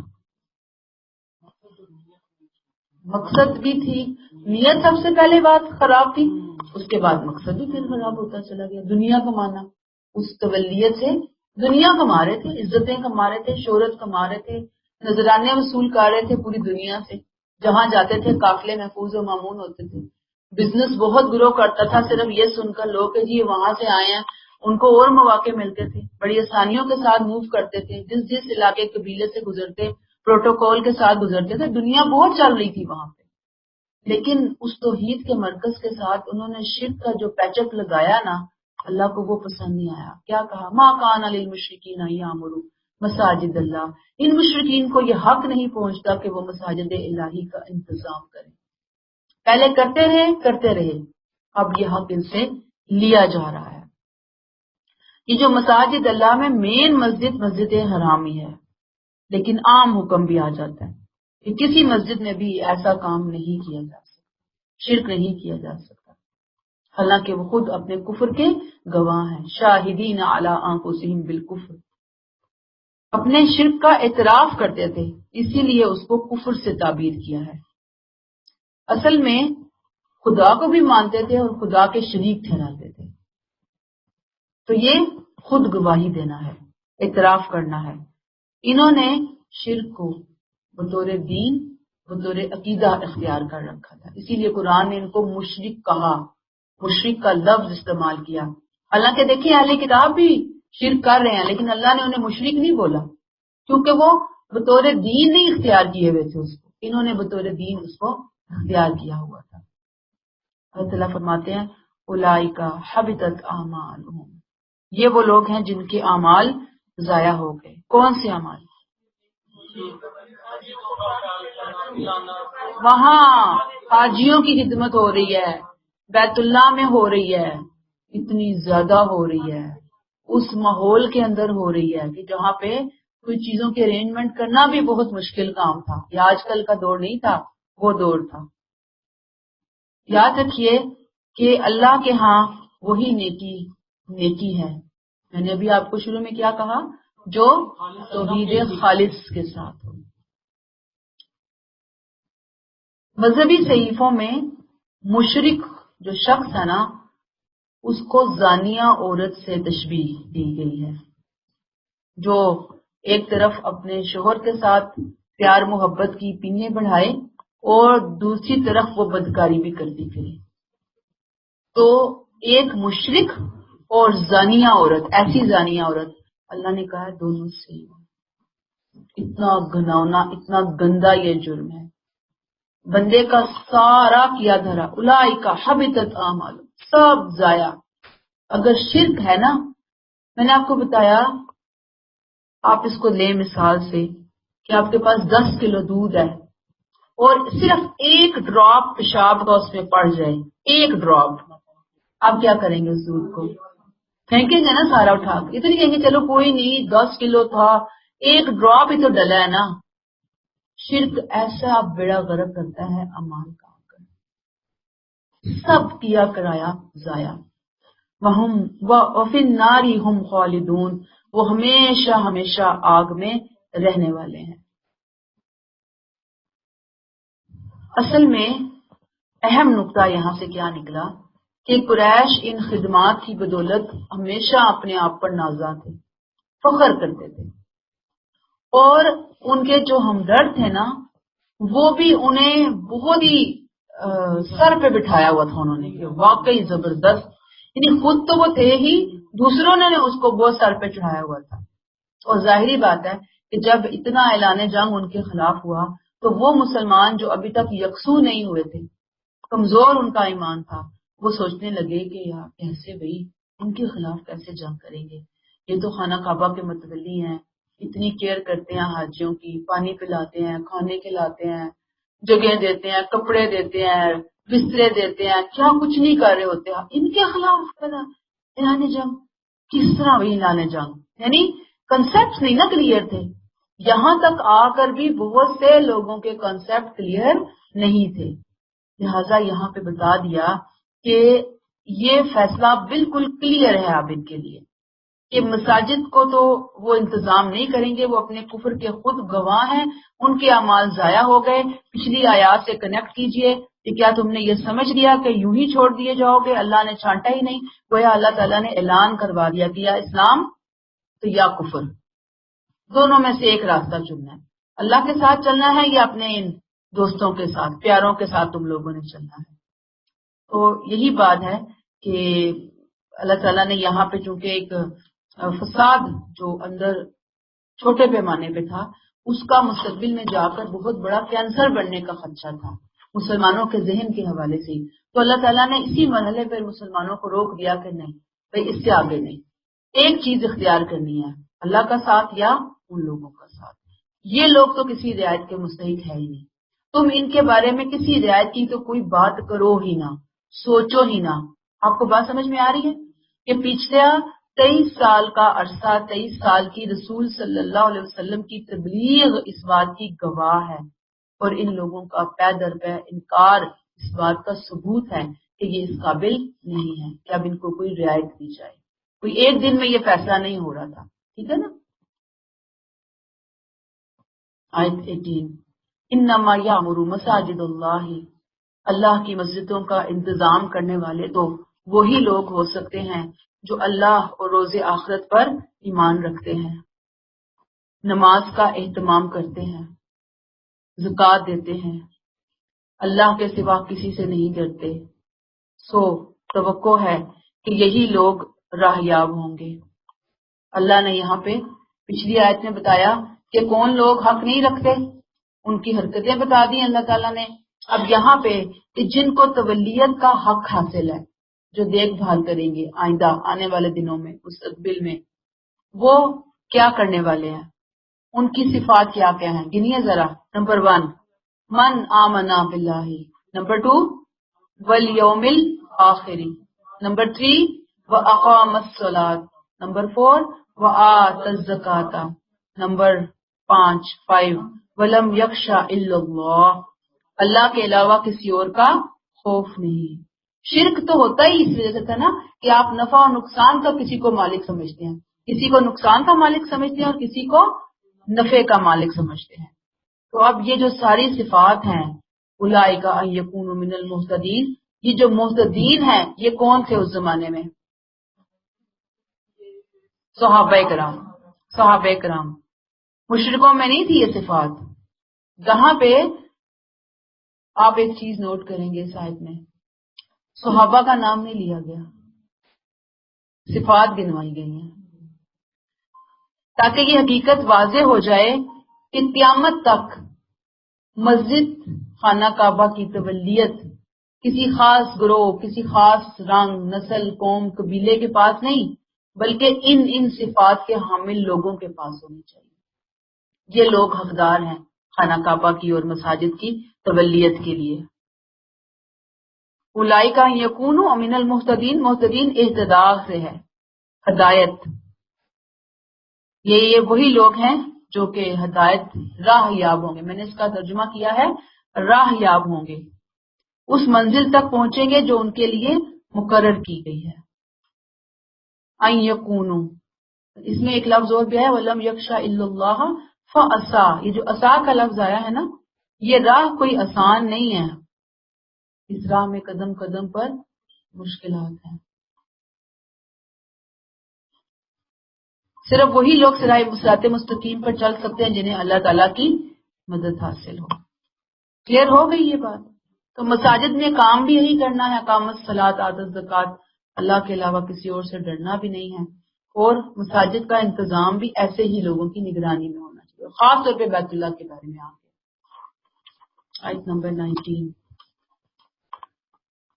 مقصد بھی تھی، نیت سب سے پہلے بات خراب تھی، اس کے بعد مقصد بھی پھر خراب ہوتا چلا گیا. دنیا کمانا، اس تولیت سے دنیا کما رہے تھے، عزتیں کما رہے تھے، شہرت کما رہے تھے، نذرانے وصول کر رہے تھے پوری دنیا سے. جہاں جاتے تھے قافلے محفوظ و مامون ہوتے تھے. بزنس بہت گرو کرتا تھا صرف یہ سن کر لوگ کہ جی وہاں سے آئے ہیں، ان کو اور مواقع ملتے تھے، بڑی آسانیوں کے ساتھ موو کرتے تھے، جس علاقے قبیلے سے گزرتے پروٹوکول کے ساتھ گزرتے تھے. دنیا بہت چل رہی تھی وہاں پہ، لیکن اس توحید کے مرکز کے ساتھ انہوں نے شرک کا جو پیچ لگایا نا، اللہ کو وہ پسند نہیں آیا. کیا کہا؟ ما کان للمشرکین یعمروا مساجد اللہ. ان مشرکین کو یہ حق نہیں پہنچتا کہ وہ مساجد الہی کا انتظام کریں. پہلے کرتے رہے، اب یہ حق ان سے لیا جا رہا ہے. یہ جو مساجد اللہ میں مین مسجد حرامی ہے، لیکن عام حکم بھی آ جاتا ہے کہ کسی مسجد میں بھی ایسا کام نہیں کیا جا سکتا، شرک نہیں کیا جا سکتا، حالانکہ وہ خود اپنے کفر کے گواہ ہیں. شاہدین علی انفسہم بالکفر، اپنے شرک کا اعتراف کرتے تھے، اسی لیے اس کو کفر سے تعبیر کیا ہے. اصل میں خدا کو بھی مانتے تھے اور خدا کے شریک ٹھہراتے تھے. تو یہ خود گواہی دینا ہے، اعتراف کرنا ہے. انہوں نے شرک کو بطور دین، بطور عقیدہ اختیار کر رکھا تھا، اسی لیے قرآن نے ان کو مشرک کہا، مشرک کا لفظ استعمال کیا. حالانکہ دیکھیں اہل کتاب بھی شرک کر رہے ہیں، لیکن اللہ نے انہیں مشرک نہیں بولا، کیونکہ وہ بطور دین نہیں اختیار کیے ہوئے تھے اس کو. انہوں نے بطور دین اس کو اختیار کیا ہوا تھا. اللہ تعالیٰ فرماتے ہیں اولئک حبطت اعمالہم، یہ وہ لوگ ہیں جن کے اعمال ضائع ہو گئے. کون سے اعمال؟ وہاں حاجیوں کی خدمت ہو رہی ہے، بیت اللہ میں ہو رہی ہے، اتنی زیادہ ہو رہی ہے، اس ماحول کے اندر ہو رہی ہے کہ جہاں پہ کوئی چیزوں کے ارینجمنٹ کرنا بھی بہت مشکل کام تھا. یہ آج کل کا دور نہیں تھا، وہ دور تھا. یاد رکھیے کہ اللہ کے ہاں وہی نیکی ہے. میں نے ابھی آپ کو شروع میں کیا کہا؟ جو توحید خالص کے ساتھ ہو. مذہبی صحیفوں میں مشرک جو شخص ہے نا اس کو زانیہ عورت سے تشبیہ دی گئی ہے، جو ایک طرف اپنے شوہر کے ساتھ پیار محبت کی پینیں بڑھائے اور دوسری طرف وہ بدکاری بھی کرتی پھرے۔ تو ایک مشرک اور زانیہ عورت، ایسی زانیہ عورت، اللہ نے کہا ہے دونوں سے اتنا گھناؤنا، اتنا گندا یہ جرم ہے، بندے کا سارا کیا دھرا اولئک حبطت اعمال، سب ضائع۔ اگر شرک ہے نا، میں نے آپ کو بتایا، آپ اس کو لیں مثال سے کہ آپ کے پاس 10 کلو دودھ ہے اور صرف ایک ڈراپ پیشاب کا اس میں پڑ جائے، ایک ڈراپ، آپ کیا کریں گے؟ اس دودھ کو پھینکیں گے نا سارا اٹھا کے، یہ تو نہیں کہیں گے چلو کوئی نہیں 10 کلو تھا، ایک ڈراپ ہی تو ڈلا ہے نا۔ شرک ایسا بیڑا غرق کرتا ہے امان کا، سب کیا کرایا ضائع۔ وَفِي النَّارِ هُمْ خَالِدُونَ، وہ ہمیشہ ہمیشہ آگ میں رہنے والے ہیں۔ اصل میں اہم نقطہ یہاں سے کیا نکلا کہ قریش ان خدمات کی بدولت ہمیشہ اپنے آپ پر نازاں تھے، فخر کرتے تھے، اور ان کے جو ہمدرد تھے نا وہ بھی انہیں بہت ہی سر پہ بٹھایا ہوا تھا انہوں نے، کہ واقعی زبردست، یعنی خود تو وہ تھے ہی، دوسروں نے اس کو بہت سر پہ چڑھایا ہوا تھا۔ اور ظاہری بات ہے کہ جب اتنا اعلان جنگ ان کے خلاف ہوا تو وہ مسلمان جو ابھی تک یکسو نہیں ہوئے تھے، کمزور ان کا ایمان تھا، وہ سوچنے لگے کہ یار کیسے بھائی ان کے خلاف کیسے جنگ کریں گے، یہ تو خانہ کعبہ کے متولی ہیں، اتنی کیئر کرتے ہیں حاجیوں کی، پانی پلاتے ہیں، کھانے کھلاتے ہیں، جگہ دیتے ہیں، کپڑے دیتے ہیں، بسترے دیتے ہیں، کیا کچھ نہیں کر رہے ہوتے ہیں، ان کے خلاف اعلان جنگ، کس طرح بھی اعلان جنگ، یعنی کنسپٹ نہیں نا کلیئر تھے۔ یہاں تک آ کر بھی بہت سے لوگوں کے کنسپٹ کلیئر نہیں تھے، لہذا یہاں پہ بتا دیا کہ یہ فیصلہ بالکل کلیئر ہے اب ان کے لیے کہ مساجد کو تو وہ انتظام نہیں کریں گے، وہ اپنے کفر کے خود گواہ ہیں، ان کے اعمال ضائع ہو گئے۔ پچھلی آیات سے کنیکٹ کیجئے کہ کیا تم نے یہ سمجھ لیا کہ یوں ہی چھوڑ دیے جاؤ گے، اللہ نے چھانٹا ہی نہیں، گویا اللہ تعالیٰ نے اعلان کروا دیا کہ یا اسلام تو یا کفر، دونوں میں سے ایک راستہ چننا ہے، اللہ کے ساتھ چلنا ہے یا اپنے ان دوستوں کے ساتھ، پیاروں کے ساتھ تم لوگوں نے چلنا ہے۔ تو یہی بات ہے کہ اللہ تعالیٰ نے یہاں پہ چونکہ ایک فساد جو اندر چھوٹے پیمانے پہ تھا، اس کا مستقبل میں جا کر بہت بڑا کینسر بننے کا خدشہ تھا مسلمانوں کے ذہن کے حوالے سے، تو اللہ تعالیٰ نے اسی مرحلے پر مسلمانوں کو روک دیا کہ نہیں بھائی، اس سے آگے نہیں، ایک چیز اختیار کرنی ہے، اللہ کا ساتھ یا ان لوگوں کا ساتھ۔ یہ لوگ تو کسی رعایت کے مستحق ہے ہی نہیں، تم ان کے بارے میں کسی رعایت کی تو کوئی بات کرو ہی نہ، سوچو ہی نہ۔ آپ کو بات سمجھ میں آ رہی ہے کہ پچھلے 23 سال کا عرصہ، 23 سال کی رسول صلی اللہ علیہ وسلم کی تبلیغ اس بات کی گواہ ہے، اور ان لوگوں کا پے در پے انکار اس بات کا ثبوت ہے کہ یہ اس قابل نہیں ہے کہ اب ان کو کوئی رعایت دی جائے، کوئی ایک دن میں یہ فیصلہ نہیں ہو رہا تھا، ٹھیک ہے نا۔ آیت 18، انما یعمر مساجد اللہ، اللہ کی مسجدوں کا انتظام کرنے والے تو وہی لوگ ہو سکتے ہیں جو اللہ اور روز آخرت پر ایمان رکھتے ہیں، نماز کا اہتمام کرتے ہیں، زکوٰۃ دیتے ہیں، اللہ کے سوا کسی سے نہیں ڈرتے، سو توقع ہے کہ یہی لوگ راہیاب ہوں گے۔ اللہ نے یہاں پہ پچھلی آیت میں بتایا کہ کون لوگ حق نہیں رکھتے، ان کی حرکتیں بتا دی اللہ تعالیٰ نے، اب یہاں پہ کہ جن کو تولیت کا حق حاصل ہے، جو دیکھ بھال کریں گے آئندہ آنے والے دنوں میں مستقبل میں، وہ کیا کرنے والے ہیں، ان کی صفات کیا کیا ہیں، گنیے ذرا۔ نمبر 1، من آمنا باللہ، نمبر 2، والیوم الآخر، نمبر 3، واقام الصلاۃ، نمبر 4، وآت الزکاۃ، نمبر 5 ولم یخشى الا اللہ، اللہ کے علاوہ کسی اور کا خوف نہیں۔ شرک تو ہوتا ہی اس وجہ سے تھا نا کہ آپ نفع و نقصان کا کسی کو مالک سمجھتے ہیں، کسی کو نقصان کا مالک سمجھتے ہیں اور کسی کو نفع کا مالک سمجھتے ہیں۔ تو اب یہ جو ساری صفات ہیں، اولئک ان یکونوا من المہتدین، یہ جو محتدین ہیں یہ کون تھے اس زمانے میں؟ صحابہ کرام. مشرکوں میں نہیں تھی یہ صفات. جہاں پہ آپ ایک چیز نوٹ کریں گے اس آیت میں، صحابہ کا نام نہیں لیا گیا، صفات گنوائی گئی ہیں تاکہ یہ حقیقت واضح ہو جائے کہ قیامت تک مسجد خانہ کعبہ کی تولیت کسی خاص گروہ، کسی خاص رنگ، نسل، قوم، قبیلے کے پاس نہیں، بلکہ ان صفات کے حامل لوگوں کے پاس ہونی چاہیے. یہ لوگ حقدار ہیں خانہ کعبہ کی اور مساجد کی تولیت کے لیے. اولئک یکونوا من المہتدین، محتدین اہتداء سے ہے، ہدایت. یہ وہی لوگ ہیں جو کہ ہدایت راہ یاب ہوں گے. میں نے اس کا ترجمہ کیا ہے راہ یاب ہوں گے، اس منزل تک پہنچیں گے جو ان کے لیے مقرر کی گئی ہے. ان یکونوا، اس میں ایک لفظ اور بھی ہے ولم یخشى الا اللہ فعسا. یہ جو عصا کا لفظ آیا ہے نا، یہ راہ کوئی آسان نہیں ہے، اس راہ میں قدم قدم پر مشکلات ہیں. صرف وہی لوگ صراط مستقیم پر چل سکتے ہیں جنہیں اللہ تعالیٰ کی مدد حاصل ہو. کلیئر ہو گئی یہ بات؟ تو مساجد میں کام بھی یہی کرنا ہے، اقامت الصلاۃ، آتت الزکوٰۃ، اللہ کے علاوہ کسی اور سے ڈرنا بھی نہیں ہے، اور مساجد کا انتظام بھی ایسے ہی لوگوں کی نگرانی میں ہونا چاہیے، خاص طور پہ بیت اللہ کے بارے میں. آیت نمبر 19،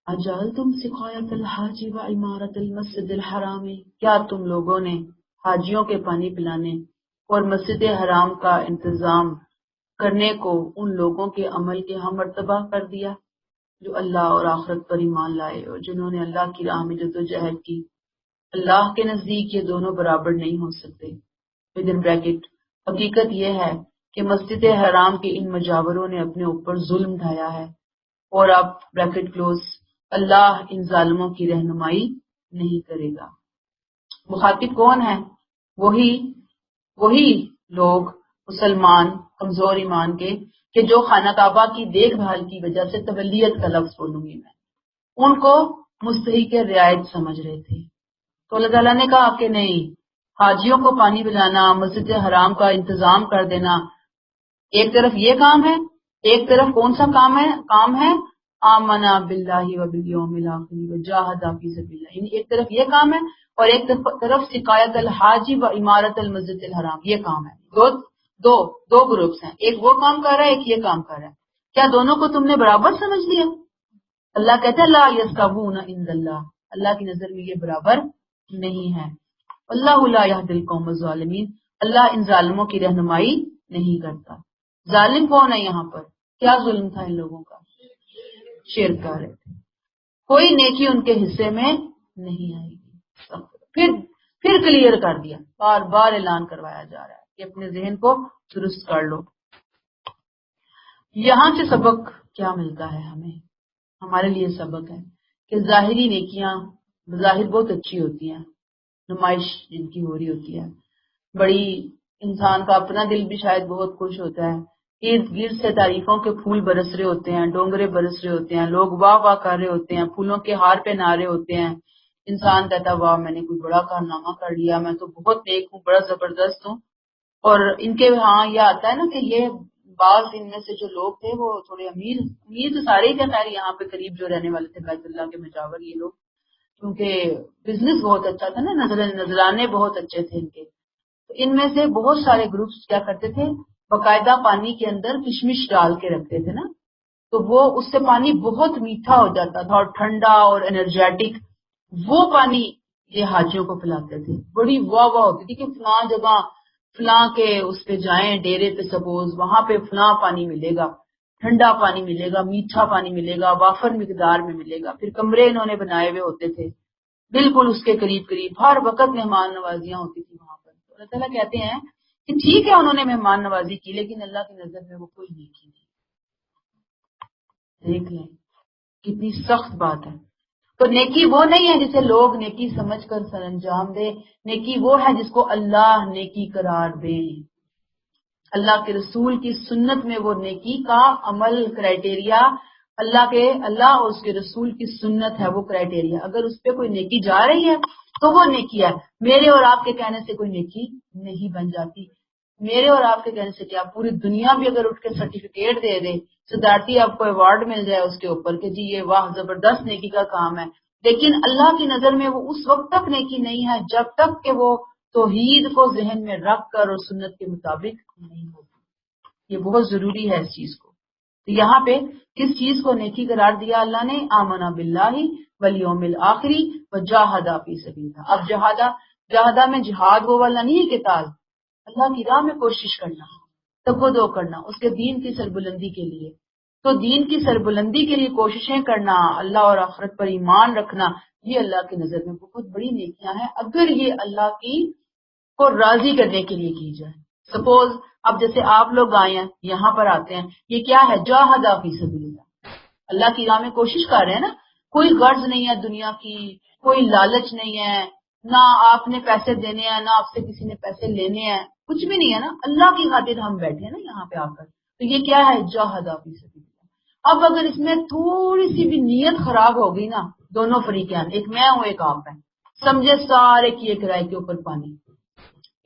اجعلتم سقایۃ الحاج و عمارۃ المسجد الحرام، کیا تم لوگوں نے حاجیوں کے پانی پلانے اور مسجد حرام کا انتظام کرنے کو ان لوگوں کے عمل کے ہم مرتبہ کر دیا جو اللہ اور آخرت پر ایمان لائے اور جنہوں نے اللہ کی راہ میں جدوجہد کی. اللہ کے نزدیک یہ دونوں برابر نہیں ہو سکتے. ودن بریکٹ، حقیقت یہ ہے کہ مسجد حرام کے ان مجاوروں نے اپنے اوپر ظلم ڈھایا ہے، اور اب بریکٹ کلوز، اللہ ان ظالموں کی رہنمائی نہیں کرے گا. مخاطب کون ہے؟ وہی لوگ مسلمان کمزور ایمان کے کہ جو خانہ کعبہ کی دیکھ بھال کی وجہ سے تولیت کا لفظ بولوں گی میں، ان کو مستحق رعایت سمجھ رہے تھے. تو اللہ تعالیٰ نے کہا کہ نہیں، حاجیوں کو پانی پلانا، مسجد حرام کا انتظام کر دینا، ایک طرف یہ کام ہے، ایک طرف کون سا کام ہے آمنا باللہ و بالیوم الاخر وجاہد فی سبیل اللہ. یعنی ایک طرف یہ کام ہے اور ایک طرف سقایت الحاج و عمارت المسجد الحرام، یہ کام ہے. دو گروپس ہیں، ایک وہ کام کر رہا ہے، ایک یہ کام کر رہا ہے. کیا دونوں کو تم نے برابر سمجھ لیا؟ اللہ کہتے ہیں لا یستوون عند اللہ، اللہ کی نظر میں یہ برابر نہیں ہے. اللہ لا یہدی القوم الظالمین، اللہ ان ظالموں کی رہنمائی نہیں کرتا. ظالم کون ہے یہاں پر؟ کیا ظلم تھا ان لوگوں کا؟ شرک کر رہے تھے. کوئی نیکی ان کے حصے میں نہیں آئے گی. پھر کلیئر کر دیا، بار بار اعلان کروایا جا رہا ہے کہ اپنے ذہن کو درست کر لو. یہاں سے سبق کیا ملتا ہے ہمیں؟ ہمارے لیے سبق ہے کہ ظاہری نیکیاں بظاہر بہت اچھی ہوتی ہیں، نمائش جن کی ہو رہی ہوتی ہے، بڑی انسان کا اپنا دل بھی شاید بہت خوش ہوتا ہے، ارد گرد سے تعریفوں کے پھول برس رہے ہوتے ہیں، ڈونگرے برس رہے ہوتے ہیں، لوگ واہ واہ کر رہے ہوتے ہیں، پھولوں کے ہار پہنا رہے ہوتے ہیں. انسان کہتا ہے واہ میں نے کوئی بڑا کارنامہ کر لیا، میں تو بہت نیک ہوں، بڑا زبردست ہوں. اور ان کے ہاں یہ آتا ہے نا کہ یہ بعض ان میں سے جو لوگ تھے وہ تھوڑے امیر تو سارے ہی تھے، خیر یہاں پہ قریب جو رہنے والے تھے بیت اللہ کے مجاور یہ لوگ، کیونکہ بزنس بہت اچھا تھا نا، نذرانے بہت اچھے تھے ان کے. تو ان میں سے بہت سارے گروپس کیا کرتے تھے، باقاعدہ پانی کے اندر کشمش ڈال کے رکھتے تھے نا، تو وہ اس سے پانی بہت میٹھا ہو جاتا تھا اور ٹھنڈا اور انرجیٹک. وہ پانی یہ حاجیوں کو پلاتے تھے. بڑی واہ واہ ہوتی تھی کہ فلاں جگہ فلاں کے اس پہ جائیں، ڈیرے پہ سپوز، وہاں پہ فلاں پانی ملے گا، ٹھنڈا پانی ملے گا، میٹھا پانی ملے گا، وافر مقدار میں ملے گا. پھر کمرے انہوں نے بنائے ہوئے ہوتے تھے بالکل اس کے قریب قریب، ہر وقت مہمان نوازیاں ہوتی تھی وہاں پر. اللہ تعالیٰ کہتے ہیں کہ ٹھیک ہے انہوں نے مہمان نوازی کی، لیکن اللہ کی نظر میں وہ کوئی نیکی نہیں. دیکھ لیں کتنی سخت بات ہے. تو نیکی وہ نہیں ہے جسے لوگ نیکی سمجھ کر سر انجام دے، نیکی وہ ہے جس کو اللہ نیکی قرار دے. اللہ کے رسول کی سنت میں وہ نیکی کا عمل کرائٹیریا اللہ اور اس کے رسول کی سنت ہے وہ کرائٹیریا. اگر اس پہ کوئی نیکی جا رہی ہے تو وہ نیکی ہے. میرے اور آپ کے کہنے سے کوئی نیکی نہیں بن جاتی. میرے اور آپ کے کہنے سے کیا پوری دنیا بھی اگر اٹھ کے سرٹیفکیٹ دے دے، صدارتی آپ کو ایوارڈ مل جائے اس کے اوپر کہ جی یہ واہ زبردست نیکی کا کام ہے، لیکن اللہ کی نظر میں وہ اس وقت تک نیکی نہیں ہے جب تک کہ وہ توحید کو ذہن میں رکھ کر اور سنت کے مطابق نہیں ہوتی. یہ بہت ضروری ہے اس چیز کو. تو یہاں پہ کس چیز کو نیکی قرار دیا اللہ نے؟ آمنا باللہ والیوم الآخری وجاہدہ فی سبیل اللہ. اب جہادہ میں جہاد وہ والا نہیں ہے قتال، اللہ کی راہ میں کوشش کرنا، تبدو کرنا اس کے دین کی سربلندی کے لیے. تو دین کی سربلندی کے لیے کوششیں کرنا، اللہ اور آخرت پر ایمان رکھنا، یہ اللہ کی نظر میں بہت بڑی نیکیاں ہیں اگر یہ اللہ کی کو راضی کرنے کے لیے کی جائے. سپوز اب جیسے آپ لوگ آئے ہیں یہاں پر آتے ہیں، یہ کیا ہے؟ جاہد فی سبیل اللہ، اللہ کی راہ میں کوشش کر رہے ہیں نا. کوئی غرض نہیں ہے دنیا کی، کوئی لالچ نہیں ہے، نہ آپ نے پیسے دینے ہیں نہ آپ سے کسی نے پیسے لینے ہیں، کچھ بھی نہیں ہے نا. اللہ کی خاطر ہم بیٹھے ہیں نا یہاں پہ آ کر. تو یہ کیا ہے؟ جاہد فی سبیل اللہ. اب اگر اس میں تھوڑی سی بھی نیت خراب ہو گئی نا، دونوں فریقین، ایک میں ہوں ایک آپ ہیں، سمجھے سارے کیے کرائے کے اوپر پانی.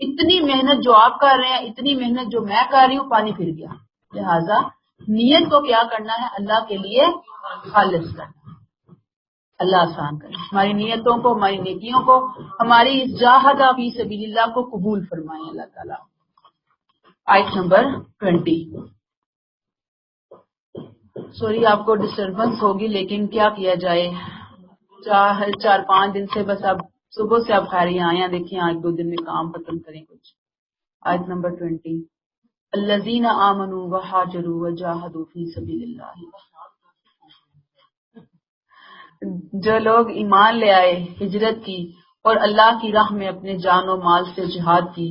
اتنی محنت جو آپ کر رہے ہیں، اتنی محنت جو میں کر رہی ہوں، پانی پھر گیا. لہذا نیت کو کیا کرنا ہے؟ اللہ کے لیے خالص کرنا. اللہ آسان کرے ہماری نیتوں کو، ہماری نیکیوں کو، ہماری اس جاہدہ فی سبیل اللہ کو قبول فرمائیں اللہ تعالیٰ. آیت نمبر 20. سوری آپ کو ڈسٹربنس ہوگی لیکن کیا کیا جائے، 4-5 دن سے بس اب صبح سے اب خیر یہاں آئے ہیں، دیکھیں 1-2 دن میں کام ختم کریں کچھ. آیت نمبر 20. الذین آمنوا وہاجروا وجاہدوا فی سبیل اللہ. جو لوگ ایمان لے آئے، ہجرت کی اور اللہ کی راہ میں اپنے جان و مال سے جہاد کی،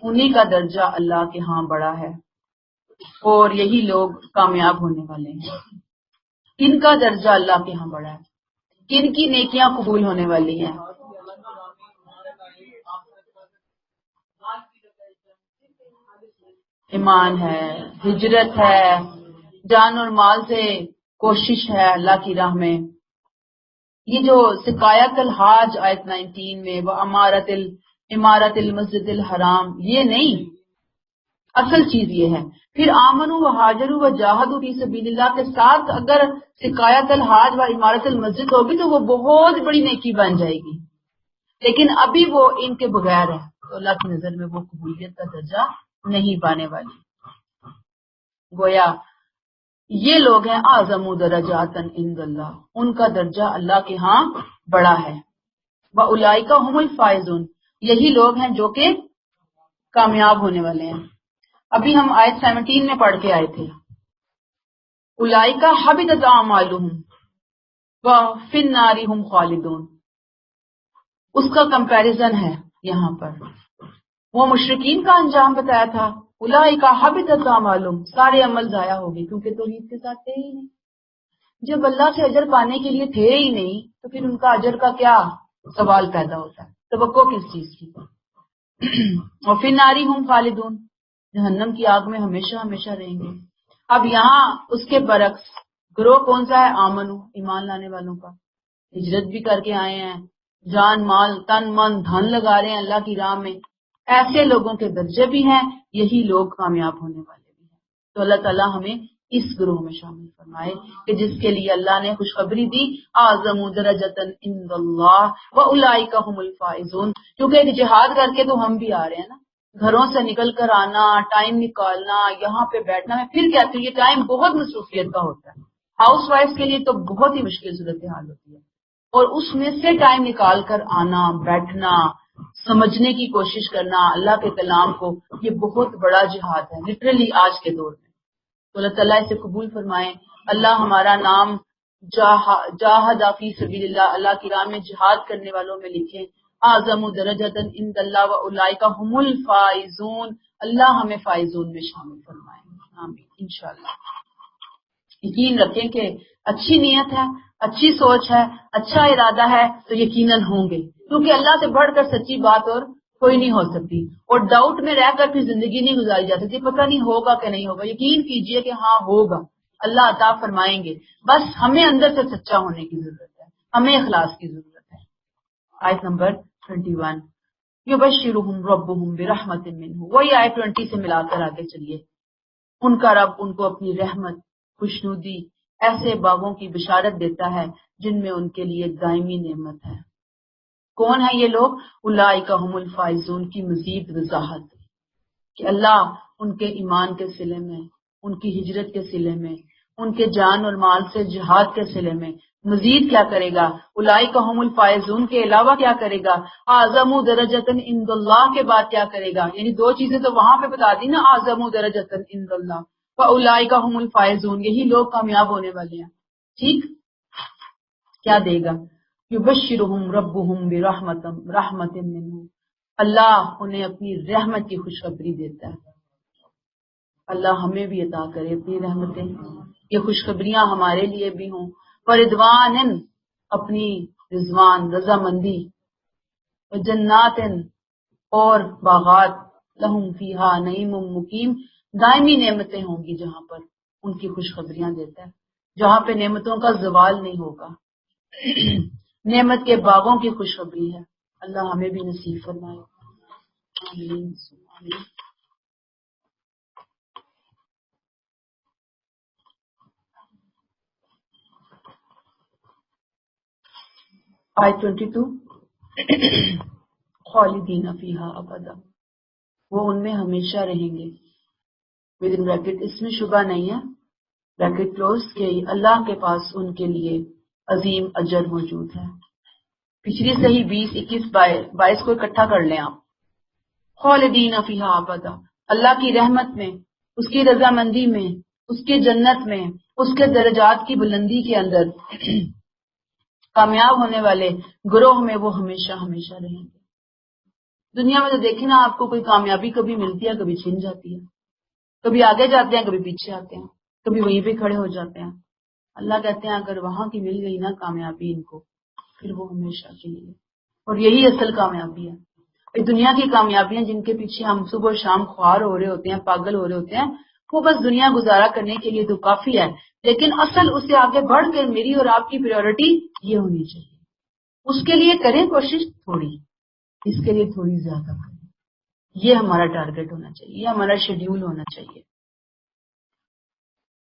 انہی کا درجہ اللہ کے ہاں بڑا ہے اور یہی لوگ کامیاب ہونے والے ہیں. کن کا درجہ اللہ کے ہاں بڑا ہے؟ کن کی نیکیاں قبول ہونے والی ہیں؟ ایمان ہے، ہجرت ہے، جان اور مال سے کوشش ہے اللہ کی راہ میں. یہ جو سقایت الحاج آیت 19 میں وہ عمارت المسجد الحرام، یہ نہیں، اصل چیز یہ ہے. پھر آمنوا وہاجروا وجاہدوا فی سبیل اللہ کے ساتھ اگر سقایت الحاج و عمارت المسجد ہوگی تو وہ بہت بڑی نیکی بن جائے گی، لیکن ابھی وہ ان کے بغیر ہے تو اللہ کی نظر میں وہ قبولیت کا درجہ نہیں پانے والی. گویا یہ لوگ ہیں اعظم درجات عند اللہ، ان کا درجہ اللہ کے ہاں بڑا ہے. واولئک هم الفائزون، یہی لوگ ہیں جو کہ کامیاب ہونے والے ہیں. ابھی ہم آیت 17 میں پڑھ کے آئے تھے، اولئک حبطت اعمالهم وفی النار هم خالدون. اس کا کمپیریزن ہے یہاں پر. وہ مشرکین کا انجام بتایا تھا، اولئک حبطت اعمالهم، سارے عمل ضائع ہو گئے کیونکہ توحید کے ساتھ تھے ہی نہیں. جب اللہ سے اجر پانے کے لیے تھے ہی نہیں تو پھر ان کا اجر کا کیا سوال پیدا ہوتا ہے؟ توقع کس چیز کی؟ وفی النار هم خالدون، جہنم کی آگ میں ہمیشہ ہمیشہ رہیں گے. اب یہاں اس کے برعکس گروہ کون سا ہے؟ آمنو، ایمان لانے والوں کا. ہجرت بھی کر کے آئے ہیں، جان مال تن من دھن لگا رہے ہیں اللہ کی راہ میں. ایسے لوگوں کے درجے بھی ہیں، یہی لوگ کامیاب ہونے والے بھی ہیں. تو اللہ تعالیٰ ہمیں اس گروہ میں شامل فرمائے کہ جس کے لیے اللہ نے خوشخبری دی، اعظم درجۃ عند اللہ واولئک هم الفائزون. کیونکہ ایک جہاد کر کے تو ہم بھی آ رہے ہیں نا، گھروں سے نکل کر آنا، ٹائم نکالنا، یہاں پہ بیٹھنا. میں پھر کہتی ہوں یہ ٹائم بہت مصروفیت کا ہوتا ہے. ہاؤس وائف کے لیے تو بہت ہی مشکل صورتحال ہوتی ہے، اور اس میں سے ٹائم نکال کر آنا، بیٹھنا، سمجھنے کی کوشش کرنا اللہ کے کلام کو، یہ بہت بڑا جہاد ہے لٹرلی آج کے دور میں. تو اللہ تعالیٰ اسے قبول فرمائے. اللہ ہمارا نام جاہد فی سبیل اللہ، اللہ کی راہ میں جہاد کرنے والوں میں لکھیں. اعظم درجۃ عند اللہ واولئک هم الفائزون. اللہ ہمیں فائزون میں شامل فرمائے. آمین انشاءاللہ. یقین رکھیں کہ اچھی نیت ہے، اچھی سوچ ہے، اچھا ارادہ ہے تو یقیناً ہوں گے، کیونکہ اللہ سے بڑھ کر سچی بات اور کوئی نہیں ہو سکتی. اور ڈاؤٹ میں رہ کر پھر زندگی نہیں گزاری جا سکتی، پتہ نہیں ہوگا کہ نہیں ہوگا. یقین کیجئے کہ ہاں ہوگا، اللہ عطا فرمائیں گے، بس ہمیں اندر سے سچا ہونے کی ضرورت ہے، ہمیں اخلاص کی ضرورت ہے۔ آیت نمبر 21 یبشرہم ربہم برحمت منہ، وہی آیت 20 سے ملا کر آگے چلیے۔ ان کا رب ان کو اپنی رحمت، خوشنودی، ایسے باغوں کی بشارت دیتا ہے جن میں ان کے لیے دائمی نعمت ہے۔ کون ہے یہ لوگ؟ اولئک هم الفائزون کی مزید وضاحت کہ اللہ ان کے ایمان کے صلے میں، ان کی ہجرت کے صلے میں، ان کے جان اور مال سے جہاد کے صلے میں مزید کیا کرے گا؟ اولئک هم الفائزون کے علاوہ کیا کرے گا؟ اعظم درجۃ عند اللہ کے بعد کیا کرے گا؟ یعنی دو چیزیں تو وہاں پہ بتا دی نا، اعظم درجۃ عند اللہ فاولئک هم الفائزون، یہی لوگ کامیاب ہونے والے ہیں۔ ٹھیک، کیا دے گا؟ یبشرہم ربہم برحمت منہ، اللہ انہیں اپنی رحمت کی خوشخبری دیتا ہے۔ اللہ ہمیں بھی عطا کرے اپنی رحمتیں، یہ خوشخبریاں ہمارے لیے بھی ہوں۔ فرضوان، اپنی رضوان رضامندی، جنات اور باغات، لہم فیہا نعیم مقیم، دائمی نعمتیں ہوں گی جہاں پر ان کی خوشخبریاں دیتا ہے، جہاں پہ نعمتوں کا زوال نہیں ہوگا، نعمت کے باغوں کی خوشخبری ہے۔ اللہ ہمیں بھی نصیب فرمائے۔ آمین۔ آیت 22 خالدین فیہا ابدا، وہ ان میں ہمیشہ رہیں گے۔ ود ان بریکٹ، اس میں شبہ نہیں ہے، بریکٹ کلوز، کہ اللہ کے پاس ان کے لیے عظیم اجر موجود ہے۔ پچھلی صحیح 20، 21، 22 کو اکٹھا کر لیں آپ۔ خالدین فیہا ابدا، اللہ کی رحمت میں، اس کی رضامندی میں، اس کی جنت میں، اس کے درجات کی بلندی کے اندر کامیاب ہونے والے گروہ میں وہ ہمیشہ ہمیشہ رہیں گے۔ دنیا میں تو دیکھیں نا، آپ کو کوئی کامیابی کبھی ملتی ہے، کبھی چھن جاتی ہے، کبھی آگے جاتے ہیں، کبھی پیچھے آتے ہیں، کبھی وہیں پہ کھڑے ہو جاتے ہیں۔ اللہ کہتے ہیں اگر وہاں کی مل گئی نا کامیابی ان کو، پھر وہ ہمیشہ کے لیے، اور یہی اصل کامیابی ہے۔ یہ دنیا کی کامیابیاں جن کے پیچھے ہم صبح و شام خوار ہو رہے ہوتے ہیں، پاگل ہو رہے ہوتے ہیں، وہ بس دنیا گزارا کرنے کے لیے تو کافی ہے، لیکن اصل اس سے آگے بڑھ کے میری اور آپ کی پریورٹی یہ ہونی چاہیے۔ اس کے لیے کریں کوشش تھوڑی، اس کے لیے تھوڑی زیادہ کریں، یہ ہمارا ٹارگٹ ہونا چاہیے، یہ ہمارا شیڈیول ہونا چاہیے۔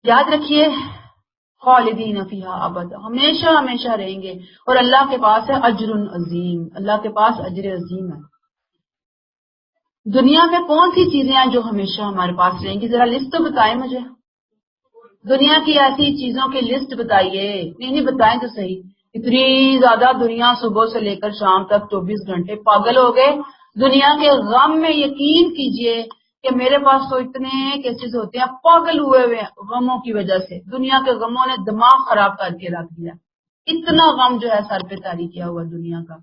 یاد رکھیے، خالدین فیہا ابدا، ہمیشہ ہمیشہ رہیں گے، اور اللہ کے پاس ہے اجر عظیم، اللہ کے پاس اجر عظیم ہے۔ دنیا میں کون سی چیزیں ہیں جو ہمیشہ ہمارے پاس رہیں گی؟ ذرا لسٹ تو بتائیں مجھے، دنیا کی ایسی چیزوں کی لسٹ بتائیے۔ نہیں بتائیں تو صحیح، اتنی زیادہ دنیا صبح سے لے کر شام تک 24 گھنٹے پاگل ہو گئے دنیا کے غم میں۔ یقین کیجئے کہ میرے پاس تو اتنے کیسز ہوتے ہیں، پاگل ہوئے ہوئے غموں کی وجہ سے، دنیا کے غموں نے دماغ خراب کر کے رکھ دیا، اتنا غم جو ہے سر پہ طاری کیا ہوا دنیا کا۔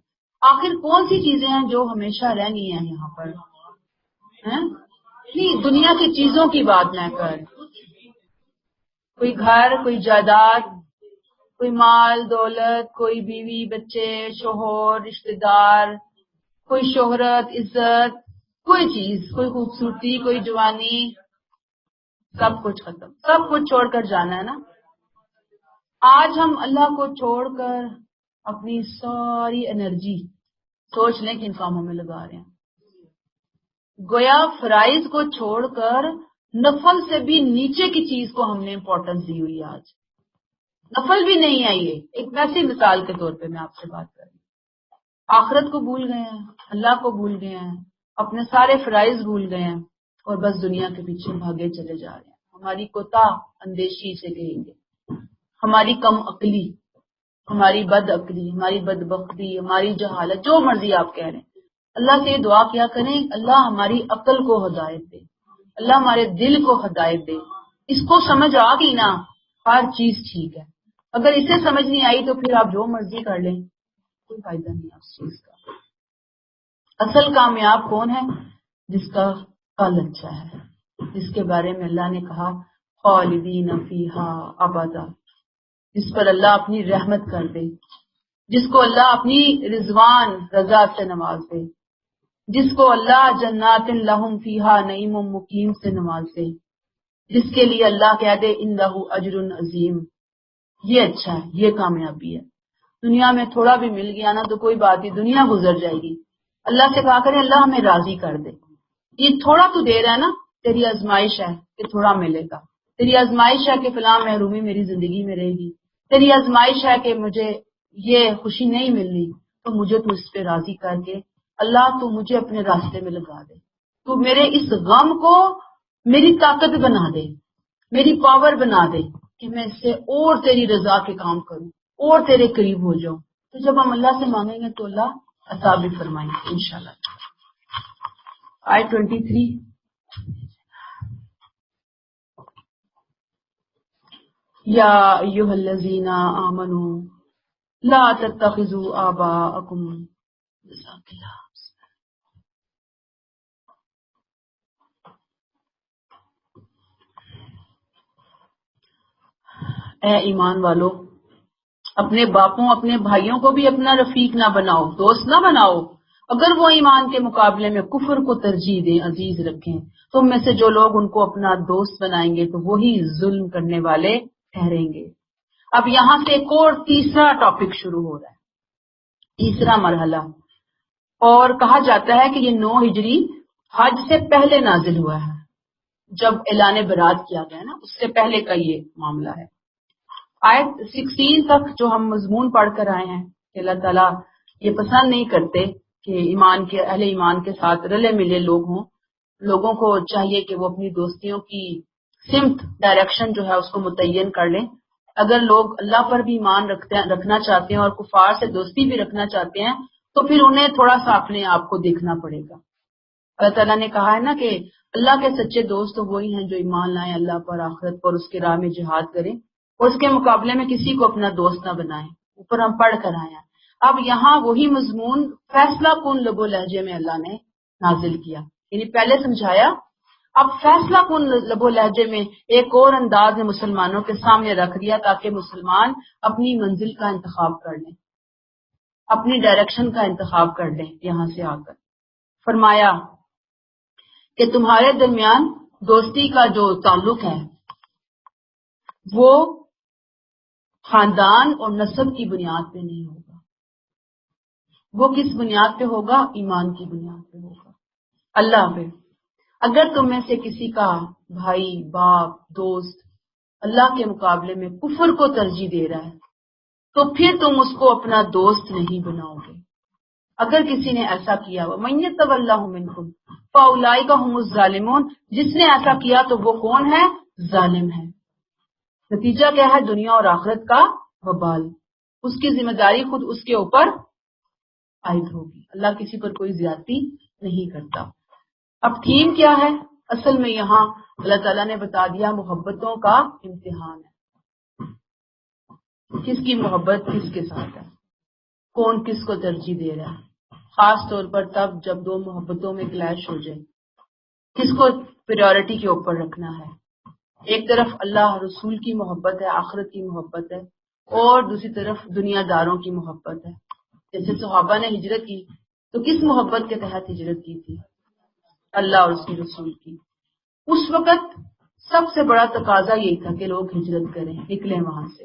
آخر کون سی چیزیں ہیں جو ہمیشہ رہنی ہیں یہاں پر؟ نہیں، دنیا کی چیزوں کی بات نہ کر، کوئی گھر، کوئی جائیداد، کوئی مال دولت، کوئی بیوی بچے، شوہر، رشتہ دار، کوئی شہرت، عزت، کوئی چیز، کوئی خوبصورتی، کوئی جوانی، سب کچھ ختم، سب کچھ چھوڑ کر جانا ہے نا۔ آج ہم اللہ کو چھوڑ کر اپنی ساری انرجی سوچ لیں کن کاموں میں لگا رہے ہیں۔ گویا فرائض کو چھوڑ کر نفل سے بھی نیچے کی چیز کو ہم نے امپورٹنس دی ہوئی آج۔ نفل بھی نہیں ہے، یہ ایک ویسی مثال کے طور پہ میں آپ سے بات کر رہی ہوں۔ آخرت کو بھول گئے ہیں، اللہ کو بھول گئے ہیں، اپنے سارے فرائض بھول گئے ہیں، اور بس دنیا کے پیچھے بھاگے چلے جا رہے ہیں۔ ہماری کوتا اندیشی سے کہیں گے، ہماری کم عقلی، ہماری بد عقلی، ہماری بدبختی، ہماری جہالت، جو مرضی آپ کہہ رہے ہیں۔ اللہ سے یہ دعا کیا کریں، اللہ ہماری عقل کو ہدایت دے، اللہ ہمارے دل کو ہدایت دے۔ اس کو سمجھ آ گئی نا، ہر چیز ٹھیک ہے۔ اگر اسے سمجھ نہیں آئی تو پھر آپ جو مرضی کر لیں، کوئی فائدہ نہیں ہے اس چیز کا۔ اصل کامیاب کون ہے؟ جس کا کل اچھا ہے، جس کے بارے میں اللہ نے کہا خالدین فیہا ابدا، جس پر اللہ اپنی رحمت کر دے، جس کو اللہ اپنی رضوان رضا سے نواز دے، جس کو اللہ جنات لہم فیہا نعیم مقیم سے نواز دے، جس کے لیے اللہ کہہ دے انہ اجر عظیم، یہ اچھا ہے، یہ کامیابی ہے۔ دنیا میں تھوڑا بھی مل گیا نا تو کوئی بات نہیں، دنیا گزر جائے گی۔ اللہ سے کہا کرے اللہ ہمیں راضی کر دے، یہ تھوڑا تو دے رہا ہے نا، تیری آزمائش ہے کہ تھوڑا ملے گا، تیری آزمائش ہے کہ فلاں محرومی میری زندگی میں رہے گی، تیری آزمائش ہے کہ مجھے یہ خوشی نہیں ملنی، تو مجھے تو اس پہ راضی کر کے اللہ تو مجھے اپنے راستے میں لگا دے، تو میرے اس غم کو میری طاقت بنا دے، میری پاور بنا دے کہ میں اس سے اور تیری رضا کے کام کروں اور تیرے قریب ہو جاؤں۔ تو جب ہم اللہ سے مانگیں گے تو اللہ عطا بھی فرمائیں گے انشاءاللہ۔ آیت 23، یا ایھا الذین آمنوا لا تتخذوا آباءکم، جزاک اللہ۔ اے ایمان والو، اپنے باپوں اپنے بھائیوں کو بھی اپنا رفیق نہ بناؤ، دوست نہ بناؤ، اگر وہ ایمان کے مقابلے میں کفر کو ترجیح دیں، عزیز رکھیں۔ تم میں سے جو لوگ ان کو اپنا دوست بنائیں گے تو وہی ظلم کرنے والے ٹھہریں گے۔ اب یہاں سے ایک اور تیسرا ٹاپک شروع ہو رہا ہے، تیسرا مرحلہ، اور کہا جاتا ہے کہ یہ 9 ہجری حج سے پہلے نازل ہوا ہے، جب اعلان برات کیا گیا نا، اس سے پہلے کا یہ معاملہ ہے۔ آیت 16 تک جو ہم مضمون پڑھ کر آئے ہیں کہ اللہ تعالیٰ یہ پسند نہیں کرتے کہ اہل ایمان کے ساتھ رلے ملے لوگ ہوں، لوگوں کو چاہیے کہ وہ اپنی دوستیوں کی سمت ڈائریکشن جو ہے اس کو متعین کر لیں۔ اگر لوگ اللہ پر بھی ایمان رکھنا چاہتے ہیں اور کفار سے دوستی بھی رکھنا چاہتے ہیں تو پھر انہیں تھوڑا سا اپنے آپ کو دیکھنا پڑے گا۔ اللہ تعالیٰ نے کہا ہے نا کہ اللہ کے سچے دوست تو وہی ہیں جو ایمان لائیں اللہ پر، آخرت پر، اس کے راہ میں جہاد کریں، اور اس کے مقابلے میں کسی کو اپنا دوست نہ بنائیں۔ اوپر ہم پڑھ کر آئے ہیں۔ اب یہاں وہی مضمون فیصلہ کن لب و لہجے میں اللہ نے نازل کیا، یعنی پہلے سمجھایا، اب فیصلہ کن لب و لہجے میں ایک اور انداز میں مسلمانوں کے سامنے رکھ دیا تاکہ مسلمان اپنی منزل کا انتخاب کر لیں، اپنی ڈائریکشن کا انتخاب کر لیں۔ یہاں سے آ کر فرمایا کہ تمہارے درمیان دوستی کا جو تعلق ہے وہ خاندان اور نسب کی بنیاد پہ نہیں ہوگا، وہ کس بنیاد پہ ہوگا؟ ایمان کی بنیاد پہ ہوگا، اللہ پہ۔ اگر تم میں سے کسی کا بھائی، باپ، دوست اللہ کے مقابلے میں کفر کو ترجیح دے رہا ہے تو پھر تم اس کو اپنا دوست نہیں بناؤ گے۔ اگر کسی نے ایسا کیا، وَمَن يَتَوَلَّهُم مِّنكُمْ فَأُولَٰئِكَ هُمُ الظَّالِمُونَ، جس نے ایسا کیا تو وہ کون ہے؟ ظالم ہے۔ نتیجہ کیا ہے؟ دنیا اور آخرت کا وبال، اس کی ذمہ داری خود اس کے اوپر عائد ہوگی۔ اللہ کسی پر کوئی زیادتی نہیں کرتا۔ اب تھیم کیا ہے؟ اصل میں یہاں اللہ تعالیٰ نے بتا دیا محبتوں کا امتحان ہے، کس کی محبت کس کے ساتھ ہے، کون کس کو ترجیح دے رہا ہے، خاص طور پر تب جب دو محبتوں میں کلیش ہو جائے، کس کو پریورٹی کے اوپر رکھنا ہے۔ ایک طرف اللہ رسول کی محبت ہے، آخرت کی محبت ہے، اور دوسری طرف دنیا داروں کی محبت ہے۔ جیسے صحابہ نے ہجرت کی تو کس محبت کے تحت ہجرت کی تھی؟ اللہ اور اس کے رسول کی۔ اس وقت سب سے بڑا تقاضا یہی تھا کہ لوگ ہجرت کریں، نکلیں وہاں سے،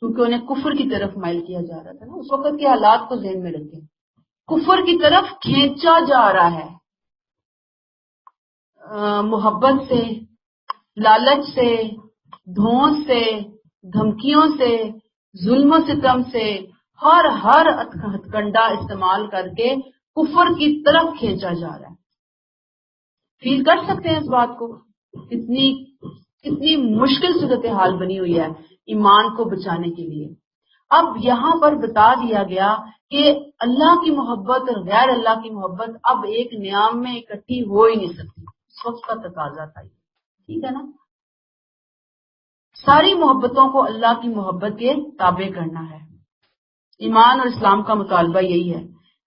کیونکہ انہیں کفر کی طرف مائل کیا جا رہا تھا نا۔ اس وقت کے حالات کو ذہن میں رکھیں، کفر کی طرف کھینچا جا رہا ہے، محبت سے، لالچ سے، دھوس سے، دھمکیوں سے، ظلم و ستم سے، ہر ہتھکنڈا استعمال کر کے کفر کی طرف کھینچا جا رہا ہے۔ فیل کر سکتے ہیں اس بات کو، کتنی مشکل صورتحال بنی ہوئی ہے ایمان کو بچانے کے لیے۔ اب یہاں پر بتا دیا گیا کہ اللہ کی محبت اور غیر اللہ کی محبت اب ایک نیام میں اکٹھی ہو ہی نہیں سکتی، اس وقت کا تقاضا تھا یہ، ٹھیک ہے نا۔ ساری محبتوں کو اللہ کی محبت کے تابع کرنا ہے۔ ایمان اور اسلام کا مطالبہ یہی ہے۔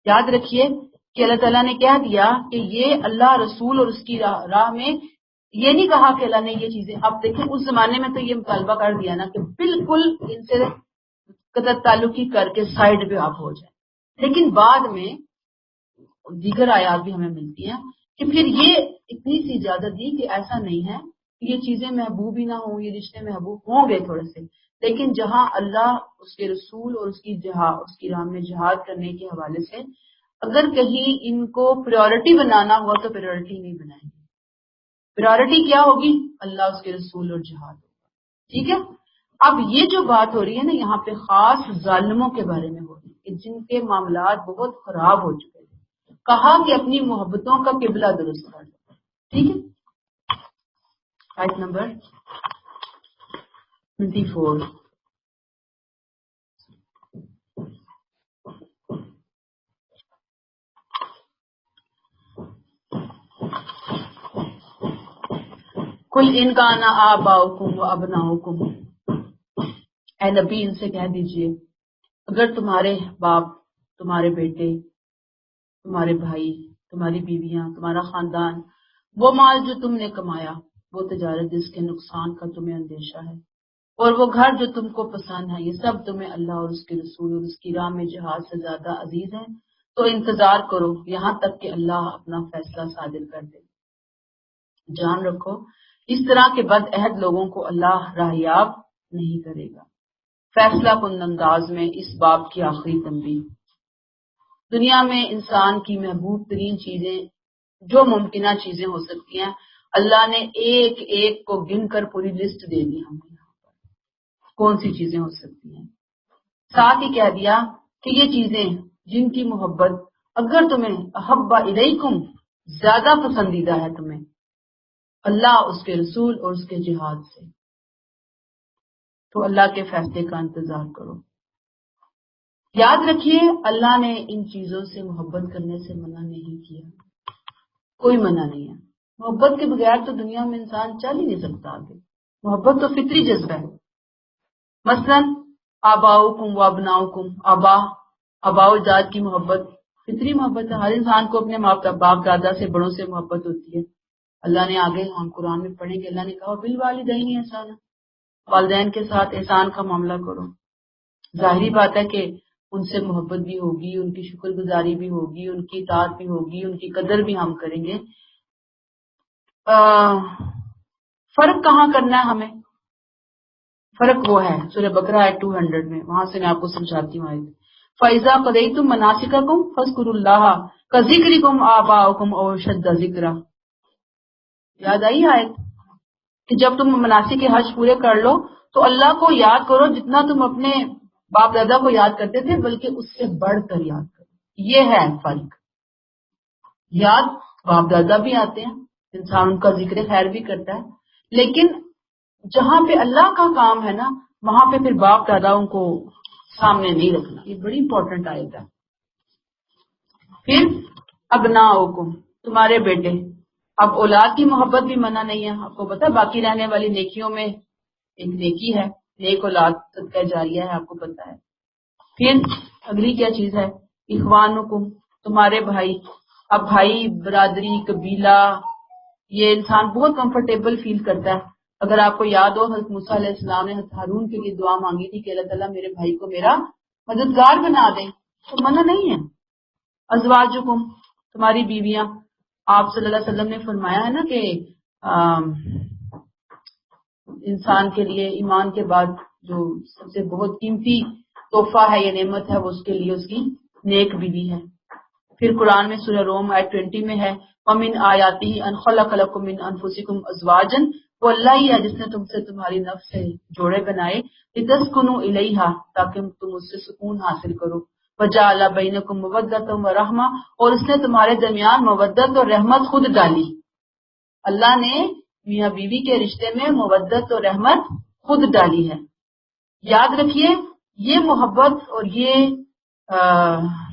یاد رکھیے کہ اللہ تعالیٰ نے کہہ دیا کہ یہ اللہ رسول اور اس کی راہ میں، یہ نہیں کہا کہ اللہ نے یہ چیزیں، اب دیکھیں اس زمانے میں تو یہ مطالبہ کر دیا نا کہ بالکل ان سے قطع تعلقی کر کے سائڈ پہ آپ ہو جائیں، لیکن بعد میں دیگر آیات بھی ہمیں ملتی ہیں کہ پھر یہ اتنی سی اجازت دی کہ ایسا نہیں ہے یہ چیزیں محبوب ہی نہ ہوں، یہ رشتے محبوب ہوں گے تھوڑے سے، لیکن جہاں اللہ، اس کے رسول اور اس کی راہ میں جہاد کرنے کے حوالے سے اگر کہیں ان کو پریورٹی بنانا ہوا تو پریورٹی نہیں بنائیں گے۔ پریورٹی کیا ہوگی؟ اللہ، اس کے رسول اور جہاد ہوگا۔ ٹھیک ہے؟ اب یہ جو بات ہو رہی ہے نا یہاں پہ خاص ظالموں کے بارے میں ہو رہی ہے کہ جن کے معاملات بہت خراب ہو چکے تھے، کہا کہ اپنی محبتوں کا قبلہ درست کر لو۔ ٹھیک ہے؟ آیت نمبر 24۔ کل ان کا نا آباؤکم و ابناؤکم، اے نبی ان سے کہہ دیجئے اگر تمہارے باپ، تمہارے بیٹے، تمہارے بھائی، تمہاری بیویاں، تمہارا خاندان، وہ مال جو تم نے کمایا، وہ تجارت جس کے نقصان کا تمہیں اندیشہ ہے، اور وہ گھر جو تم کو پسند ہے، یہ سب تمہیں اللہ اور اس کے رسول اور اس کی راہ میں جہاد سے زیادہ عزیز ہے، تو انتظار کرو یہاں تک کہ اللہ اپنا فیصلہ صادر کر دے۔ جان رکھو اس طرح کے بد عہد لوگوں کو اللہ راہیاب نہیں کرے گا۔ فیصلہ کن انداز میں اس باب کی آخری تنبیہ۔ دنیا میں انسان کی محبوب ترین چیزیں جو ممکنہ چیزیں ہو سکتی ہیں، اللہ نے ایک ایک کو گن کر پوری لسٹ دے دی ہمیں یہاں پر کون سی چیزیں ہو سکتی ہیں، ساتھ ہی کہہ دیا کہ یہ چیزیں جن کی محبت اگر تمہیں احب الیکم زیادہ پسندیدہ ہے تمہیں اللہ، اس کے رسول اور اس کے جہاد سے، تو اللہ کے فیصلے کا انتظار کرو۔ یاد رکھیے اللہ نے ان چیزوں سے محبت کرنے سے منع نہیں کیا، کوئی منع نہیں ہے۔ محبت کے بغیر تو دنیا میں انسان چل ہی نہیں سکتا آگے، محبت تو فطری جذبہ ہے۔ مثلا آباؤکم و ابناؤکم، آبا و اجداد کی محبت فطری محبت ہے، ہر انسان کو اپنے باپ دادا سے، بڑوں سے محبت ہوتی ہے۔ اللہ نے آگے ہم قرآن میں پڑھیں گے، اللہ نے کہا بالوالدین احسانا، والدین کے ساتھ احسان کا معاملہ کرو۔ ظاہری بات ہے کہ ان سے محبت بھی ہوگی، ان کی شکر گزاری بھی ہوگی، ان کی اطاعت بھی ہوگی، ان کی قدر بھی ہم کریں گے۔ فرق کہاں کرنا ہے ہمیں؟ فرق وہ ہے سورہ بقرہ آیت 200 میں، وہاں سے میں آپ کو سمجھاتی ہوں آیت۔ فَإِذَا قَضَيْتُم مَنَاسِكَكُمْ فَاذْكُرُوا اللَّهَ كَذِكْرِكُمْ آبَاءَكُمْ أَوْ أَشَدَّ ذِكْرًا۔ یاد آئی آیت کہ جب تم مناسک کے حج پورے کر لو تو اللہ کو یاد کرو جتنا تم اپنے باپ دادا کو یاد کرتے تھے، بلکہ اس سے بڑھ کر یاد کرو۔ یہ ہے فرق۔ یاد باپ دادا بھی آتے ہیں، انسان ان کا ذکر خیر بھی کرتا ہے، لیکن جہاں پہ اللہ کا کام ہے نا وہاں پہ پھر باپ داداؤں کو سامنے نہیں رکھنا۔ یہ بڑی امپورٹنٹ آیت ہے۔ پھر ابناؤکم، تمہارے بیٹے۔ اب اولاد کی محبت بھی منع نہیں ہے، آپ کو پتا ہے باقی رہنے والی نیکیوں میں ایک نیکی ہے، نیک اولاد صدقہ جاریہ ہے، آپ کو پتا ہے۔ پھر اگلی کیا چیز ہے؟ اخوانکم، تمہارے بھائی۔ اب بھائی، برادری، قبیلہ، یہ انسان بہت کمفرٹیبل فیل کرتا ہے۔ اگر آپ کو یاد ہو حضرت موسیٰ علیہ السلام نے حضرت ہارون کے لیے دعا مانگی تھی کہ اللہ تعالیٰ میرے بھائی کو میرا مددگار بنا دے، تو منع نہیں ہے۔ ازواجکم، تمہاری بیویاں۔ آپ صلی اللہ علیہ وسلم نے فرمایا ہے نا کہ انسان کے لیے ایمان کے بعد جو سب سے بہت قیمتی تحفہ ہے یا نعمت ہے وہ اس کے لیے اس کی نیک بیوی ہے۔ پھر قرآن میں سورہ روم آیت 20 میں ہے وَمِنْ آیَاتِهِ أَنْ خَلَقَ لَكُم مِّنْ أَنفُسِكُمْ أَزْوَاجًا، وہ اللہ ہی ہے جس نے تم سے تمہاری نفس سے جوڑے بنائے، لِتَسْكُنُوا إِلَيْهَا، تاکہ تم اس سے سکون حاصل کرو، وَجَعَلَ بَيْنَكُم مَّوَدَّةً وَرَحْمَةً، اور اس نے تمہارے درمیان مودت اور رحمت خود ڈالی۔ اللہ نے میاں بیوی کے رشتے میں مودت اور رحمت خود ڈالی ہے۔ یاد رکھیے یہ محبت اور یہ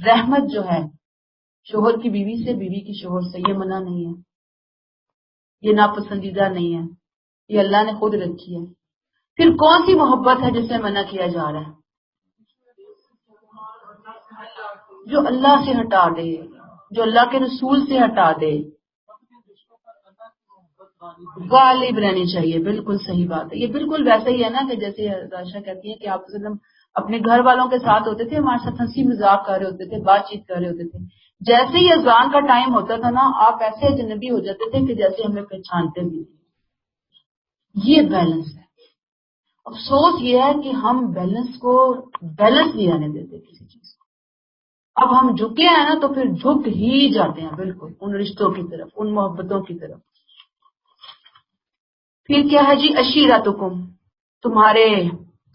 رحمت جو ہے شوہر کی بیوی سے، بیوی کی شوہر سے، یہ منع نہیں ہے، یہ ناپسندیدہ نہیں ہے، یہ اللہ نے خود رکھی ہے۔ پھر کون سی محبت ہے جس سے منع کیا جا رہا ہے؟ جو اللہ سے ہٹا دے، جو اللہ کے رسول سے ہٹا دے، غالب رہنی چاہیے۔ بالکل صحیح بات ہے۔ یہ بالکل ویسے ہی ہے نا کہ جیسے عائشہ کہتی ہیں کہ آپ اپنے گھر والوں کے ساتھ ہوتے تھے، ہمارے ساتھ ہنسی مذاق کر رہے ہوتے تھے، بات چیت کر رہے ہوتے تھے، جیسے ہی اذان کا ٹائم ہوتا تھا نا آپ ایسے اجنبی ہو جاتے تھے کہ جیسے ہمیں پہچانتے بھی نہیں۔ یہ بیلنس ہے. افسوس یہ ہے کہ ہم بیلنس نہیں آنے دیتے کسی چیز کو. اب ہم جھکے ہیں نا تو پھر جھک ہی جاتے ہیں بالکل ان رشتوں کی طرف، ان محبتوں کی طرف. پھر کیا ہے جی؟ عشیرتکم، تمہارے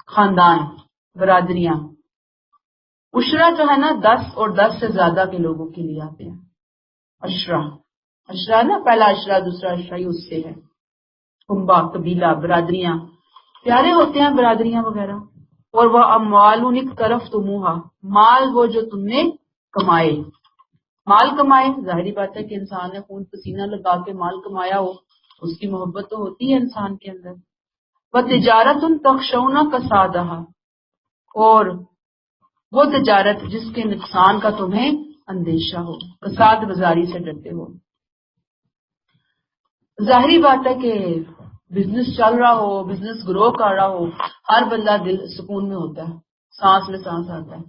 خاندان، برادریاں. عشرہ جو ہے نا 10 اور 10 سے زیادہ کے لوگوں کے لیے آتے ہیں. عشرہ نا، پہلا عشرہ دوسرا عشرہ ہی اس سے ہے. کنبہ، قبیلہ، برادریاں، پیارے ہوتے ہیں برادریاں وغیرہ. اور وہ اموال طرف تمہا، مال وہ جو تم نے کمائے. مال کمائے، ظاہری بات ہے کہ انسان نے خون پسینہ لگا کے مال کمایا ہو، اس کی محبت تو ہوتی ہے انسان کے اندر. وہ تجارت تخشون کسادہ، اور وہ تجارت جس کے نقصان کا تمہیں اندیشہ ہو، کساد بازاری سے ڈرتے ہو. ظاہری بات ہے کہ بزنس چل رہا ہو، بزنس گرو کر رہا ہو، ہر بندہ دل سکون میں ہوتا ہے، سانس میں سانس آتا ہے.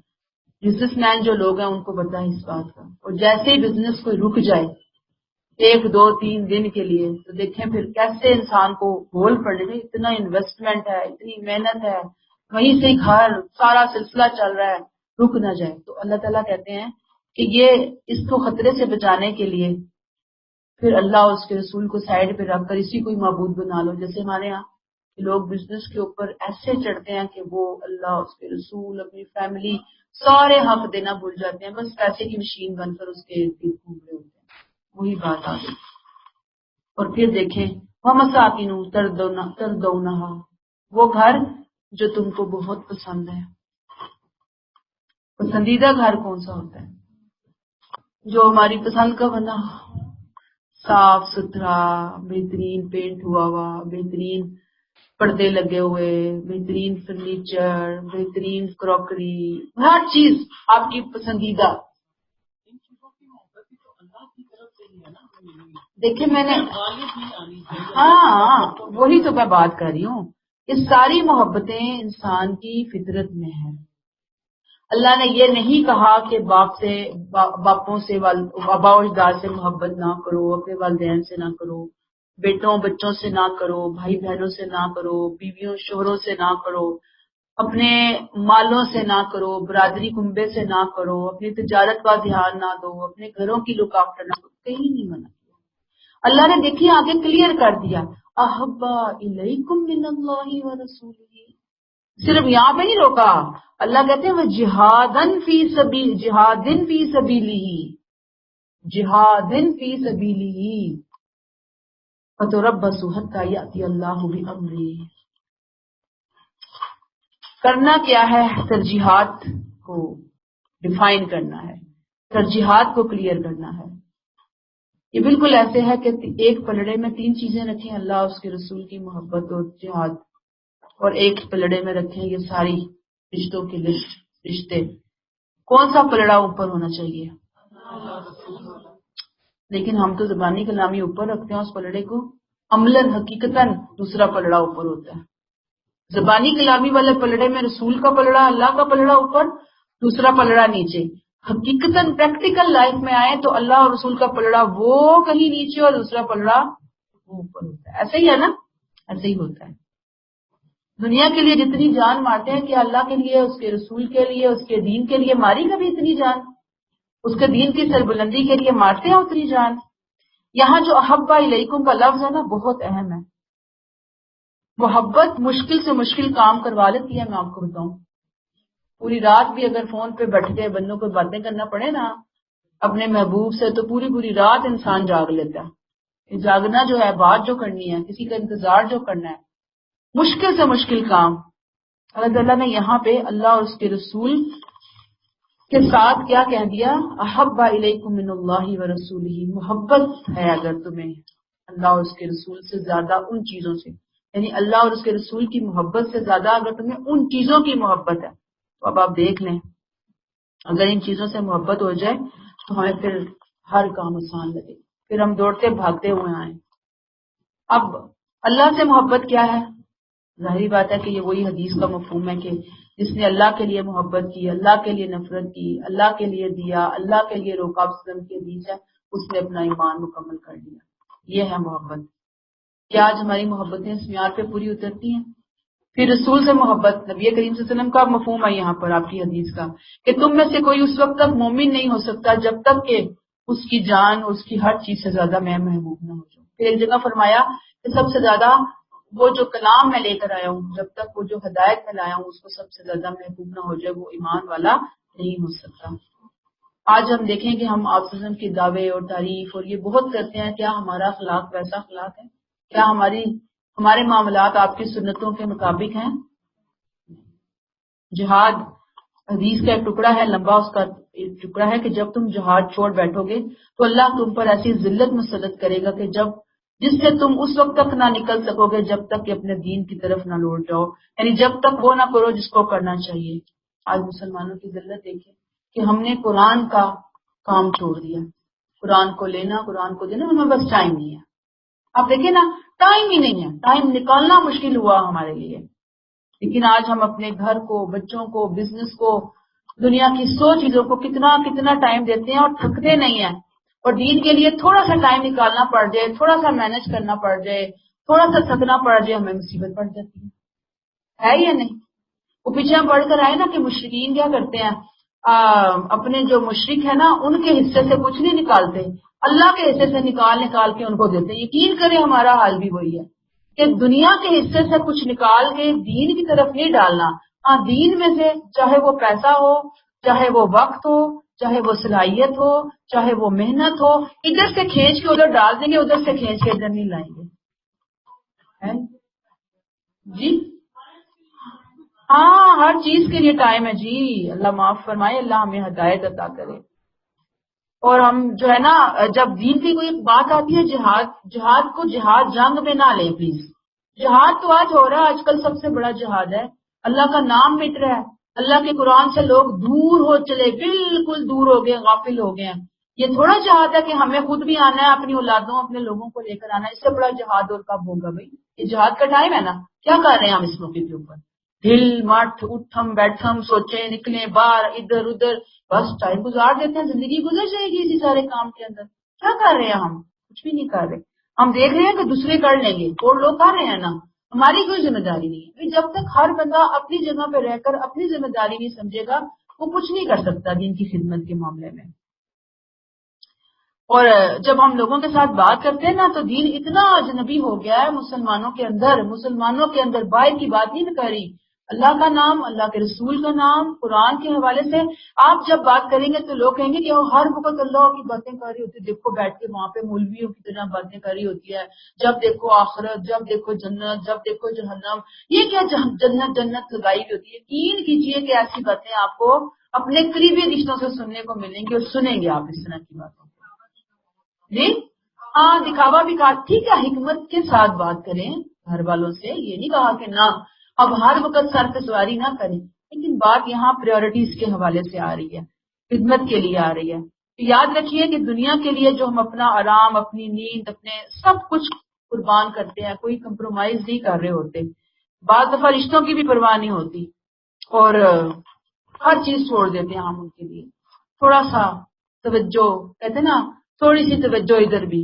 بزنس مین جو لوگ ہیں ان کو پتا ہے اس بات کا. اور جیسے ہی بزنس کوئی رک جائے 1 2 3 دن کے لیے تو دیکھیں پھر کیسے انسان کو بول پڑنے میں، اتنا انویسٹمنٹ ہے، اتنی محنت ہے، وہیں سے گھر سارا سلسلہ چل رہا ہے، رک نہ جائے. تو اللہ تعالیٰ کہتے ہیں کہ یہ اس کو خطرے سے بچانے کے لیے پھر اللہ اور اس کے رسول کو سائڈ پہ رکھ کر اسی کو ہی معبود بنا لو. جیسے ہمارے یہاں لوگ بزنس کے اوپر ایسے چڑھتے ہیں کہ وہ اللہ، اس کے رسول، اپنی فیملی سارے حق دینا بھول جاتے ہیں، بس پیسے کی مشین بن کر اس کے ارد گرد گھوم رہے ہوتے ہیں. وہی بات آ گئی. اور پھر دیکھیں وہ مساکین تردونہا، وہ گھر جو تم کو بہت پسند ہے. پسندیدہ گھر کون سا ہوتا ہے؟ جو ہماری پسند کا بنا، صاف ستھرا، بہترین پینٹ ہوا، بہترین پردے لگے ہوئے، بہترین فرنیچر، بہترین کراکری، ہر چیز آپ کی پسندیدہ. ان چیزوں کی محبت بھی تو اللہ کی طرف سے ہی ہے نا. دیکھیں میں نے، ہاں وہی تو میں بات کر رہی ہوں. یہ ساری محبتیں انسان کی فطرت میں ہیں. اللہ نے یہ نہیں کہا کہ باپوں سے آبا و اجداد سے محبت نہ کرو، اپنے والدین سے نہ کرو، بیٹوں بچوں سے نہ کرو، بھائی بہنوں سے نہ کرو، بیویوں شوہروں سے نہ کرو، اپنے مالوں سے نہ کرو، برادری کنبے سے نہ کرو، اپنی تجارت کا دھیان نہ دو، اپنے گھروں کی لک آفٹر نہ کرو. کہیں نہیں منع کیا. اللہ نے دیکھیے آگے کلیئر کر دیا، احبا الیکم من اللہ و رسولہ. صرف یہاں پہ نہیں روکا. اللہ کہتے ہیں وہ جہادن فی سبیلہ فتربصوا حتی یأتی اللہ بامرہ. کرنا کیا ہے؟ ترجیحات کو ڈیفائن کرنا ہے، ترجیحات کو کلیئر کرنا ہے. یہ بالکل ایسے ہے کہ ایک پلڑے میں 3 چیزیں رکھیں، اللہ اس کے رسول کی محبت اور جہاد، اور ایک پلڑے میں رکھیں یہ ساری رشتوں کی لسٹ، رشتے. کون سا پلڑا اوپر ہونا چاہیے؟ لیکن ہم تو زبانی کلامی اوپر رکھتے ہیں اس پلڑے کو، عملاً حقیقتاً دوسرا پلڑا اوپر ہوتا ہے. زبانی کلامی والے پلڑے میں رسول کا پلڑا، اللہ کا پلڑا اوپر، دوسرا پلڑا نیچے. حقیقتاً پریکٹیکل لائف میں آئے تو اللہ اور رسول کا پلڑا وہ کہیں نیچے اور دوسرا پلڑا وہ اوپر ہوتا ہے. ایسے ہی ہے نا؟ ایسے ہی ہوتا ہے. دنیا کے لیے جتنی جان مارتے ہیں کہ اللہ کے لیے، اس کے رسول کے لیے، اس کے دین کے لیے ماری کبھی اتنی جان؟ اس کے دین کی سربلندی کے لیے مارتے ہیں اتنی جان؟ یہاں جو احبا الیکم کا لفظ ہے نا بہت اہم ہے. محبت مشکل سے مشکل کام کروا لیتی ہے. میں آپ کو بتاؤں، پوری رات بھی اگر فون پہ بیٹھ کے بندوں کو باتیں کرنا پڑے نا اپنے محبوب سے تو پوری رات انسان جاگ لیتا ہے. یہ جاگنا جو ہے، بات جو کرنی ہے، کسی کا انتظار جو کرنا ہے، مشکل سے مشکل کام. اللہ تعالیٰ نے یہاں پہ اللہ اور اس کے رسول کے ساتھ کیا کہہ دیا؟ احبا الیکم من اللہ و رسولہ. محبت ہے اگر تمہیں اللہ اور اس کے رسول سے زیادہ ان چیزوں سے، یعنی اللہ اور اس کے رسول کی محبت سے زیادہ اگر تمہیں ان چیزوں کی محبت ہے تو اب آپ دیکھ لیں اگر ان چیزوں سے محبت ہو جائے تو ہمیں پھر ہر کام آسان لگے، پھر ہم دوڑتے بھاگتے ہوئے آئیں. اب اللہ سے محبت کیا ہے؟ ظاہری بات ہے کہ یہ وہی حدیث کا مفہوم ہے کہ جس نے اللہ کے لیے محبت کی، اللہ کے لیے نفرت کی، اللہ کے لیے دیا، اللہ کے لیے روکا، وسلم کی حدیث ہے، اس نے اپنا ایمان مکمل کر لیا. یہ ہے محبت. کیا آج ہماری محبتیں اس معیار پہ پوری اترتی ہیں؟ پھر رسول سے محبت، نبی کریم صلی اللہ علیہ وسلم کا مفہوم ہے یہاں پر آپ کی حدیث کا کہ تم میں سے کوئی اس وقت تک مومن نہیں ہو سکتا جب تک کہ اس کی جان اور اس کی ہر چیز سے زیادہ میں محبوب نہ ہو جاؤں۔ پھر ایک جگہ فرمایا کہ سب سے زیادہ وہ جو کلام میں لے کر آیا ہوں، جب تک وہ جو ہدایت میں لایا ہوں اس کو سب سے زیادہ محبوب نہ ہو جائے وہ ایمان والا نہیں ہو سکتا۔ آج ہم دیکھیں کہ ہم آپ کی دعوے اور تعریف اور یہ بہت کرتے ہیں، کیا ہمارا اخلاق ویسا اخلاق ہے؟ کیا ہمارے معاملات آپ کی سنتوں کے مطابق ہیں؟ جہاد حدیث کا ایک ٹکڑا ہے، لمبا اس کا ایک ٹکڑا ہے کہ جب تم جہاد چھوڑ بیٹھو گے تو اللہ تم پر ایسی ذلت مسلط کرے گا کہ جس سے تم اس وقت تک نہ نکل سکو گے جب تک کہ اپنے دین کی طرف نہ لوٹ جاؤ، یعنی جب تک وہ نہ کرو جس کو کرنا چاہیے۔ آج مسلمانوں کی ذلت دیکھیں کہ ہم نے قرآن کا کام چھوڑ دیا، قرآن کو لینا، قرآن کو دینا، ہمیں بس ٹائم نہیں ہے۔ آپ دیکھیں نا، ٹائم ہی نہیں ہے، ٹائم نکالنا مشکل ہوا ہمارے لیے۔ لیکن آج ہم اپنے گھر کو، بچوں کو، بزنس کو، دنیا کی 100 چیزوں کو کتنا ٹائم دیتے ہیں اور تھکتے نہیں ہیں، اور دین کے لیے تھوڑا سا ٹائم نکالنا پڑ جائے، تھوڑا سا مینج کرنا پڑ جائے، تھوڑا سا تھکنا پڑ جائے، ہمیں مصیبت پڑ جاتی ہے یا نہیں؟ وہ پیچھے ہم پڑھ کر آئے نا کہ مشرکین کیا کرتے ہیں، اپنے جو مشرک ہے نا ان کے حصے سے کچھ نہیں نکالتے، اللہ کے حصے سے نکال کے ان کو دیتے ہیں۔ یقین کریں ہمارا حال بھی وہی ہے کہ دنیا کے حصے سے کچھ نکال کے دین کی طرف نہیں ڈالنا، ہاں دین میں سے چاہے وہ پیسہ ہو، چاہے وہ وقت ہو، چاہے وہ صلاحیت ہو، چاہے وہ محنت ہو، ادھر سے کھینچ کے ادھر ڈال دیں گے، ادھر سے کھینچ کے ادھر نہیں لائیں گے۔ جی ہاں، ہر چیز کے لیے ٹائم ہے جی، اللہ معاف فرمائے، اللہ ہمیں ہدایت عطا کرے۔ اور ہم جو ہے نا، جب دین کی کوئی بات آتی ہے جہاد کو جہاد جنگ میں نہ لیں پلیز۔ جہاد تو آج ہو رہا ہے، آج کل سب سے بڑا جہاد ہے، اللہ کا نام مٹ رہا ہے، اللہ کے قرآن سے لوگ دور ہو چلے، بالکل دور ہو گئے، غافل ہو گئے ہیں۔ یہ تھوڑا جہاد ہے کہ ہمیں خود بھی آنا ہے، اپنی اولادوں اپنے لوگوں کو لے کر آنا ہے، اس سے بڑا جہاد اور کب ہوگا بھائی؟ یہ جہاد کا ٹائم ہے نا، کیا کر رہے ہیں ہم اس موقع کے اوپر؟ ہل مٹ اٹھم بیٹھم سوچیں نکلیں باہر ادھر ادھر، بس ٹائم گزار دیتے ہیں، زندگی گزر جائے گی اسی سارے کام کے اندر۔ کیا کر رہے ہیں ہم؟ کچھ بھی نہیں کر رہے، ہم دیکھ رہے ہیں کہ دوسرے کر لیں گے، اور لوگ کر رہے ہیں نا، ہماری کوئی ذمہ داری نہیں ہے۔ جب تک ہر بندہ اپنی جگہ پہ رہ کر اپنی ذمہ داری نہیں سمجھے گا وہ کچھ نہیں کر سکتا دین کی خدمت کے معاملے میں۔ اور جب ہم لوگوں کے ساتھ بات کرتے ہیں نا تو دین اتنا اجنبی ہو گیا ہے مسلمانوں کے اندر باہر کی بات نہیں کر رہی، اللہ کا نام، اللہ کے رسول کا نام، قرآن کے حوالے سے آپ جب بات کریں گے تو لوگ کہیں گے کہ وہ ہر وقت اللہ کی باتیں کر رہی ہوتی ہے، دیکھو بیٹھ کے وہاں پہ مولویوں کی طرح باتیں کر رہی ہوتی ہے، جب دیکھو آخرت، جب دیکھو جنت، جب دیکھو جہنم، یہ کیا جنت لگائی ہوئی ہوتی ہے؟ یقین کیجیے کہ ایسی باتیں آپ کو اپنے قریبی رشتوں سے سننے کو ملیں گی، اور سنیں گے آپ اس طرح کی باتوں کو۔ جی ہاں، دکھاوا بھی کہا، ٹھیک ہے، حکمت کے ساتھ بات کریں گھر والوں سے، یہ نہیں کہا کہ نہ اب ہر وقت سر پہ سواری نہ کریں، لیکن بات یہاں پریورٹیز کے حوالے سے آ رہی ہے، خدمت کے لیے آ رہی ہے۔ تو یاد رکھیے کہ دنیا کے لیے جو ہم اپنا آرام، اپنی نیند، اپنے سب کچھ قربان کرتے ہیں، کوئی کمپرومائز نہیں کر رہے ہوتے، بعض دفعہ رشتوں کی بھی پرواہ نہیں ہوتی، اور ہر چیز چھوڑ دیتے ہیں ہم ان کے لیے۔ تھوڑا سا توجہ، کہتے ہیں نا، تھوڑی سی توجہ ادھر بھی،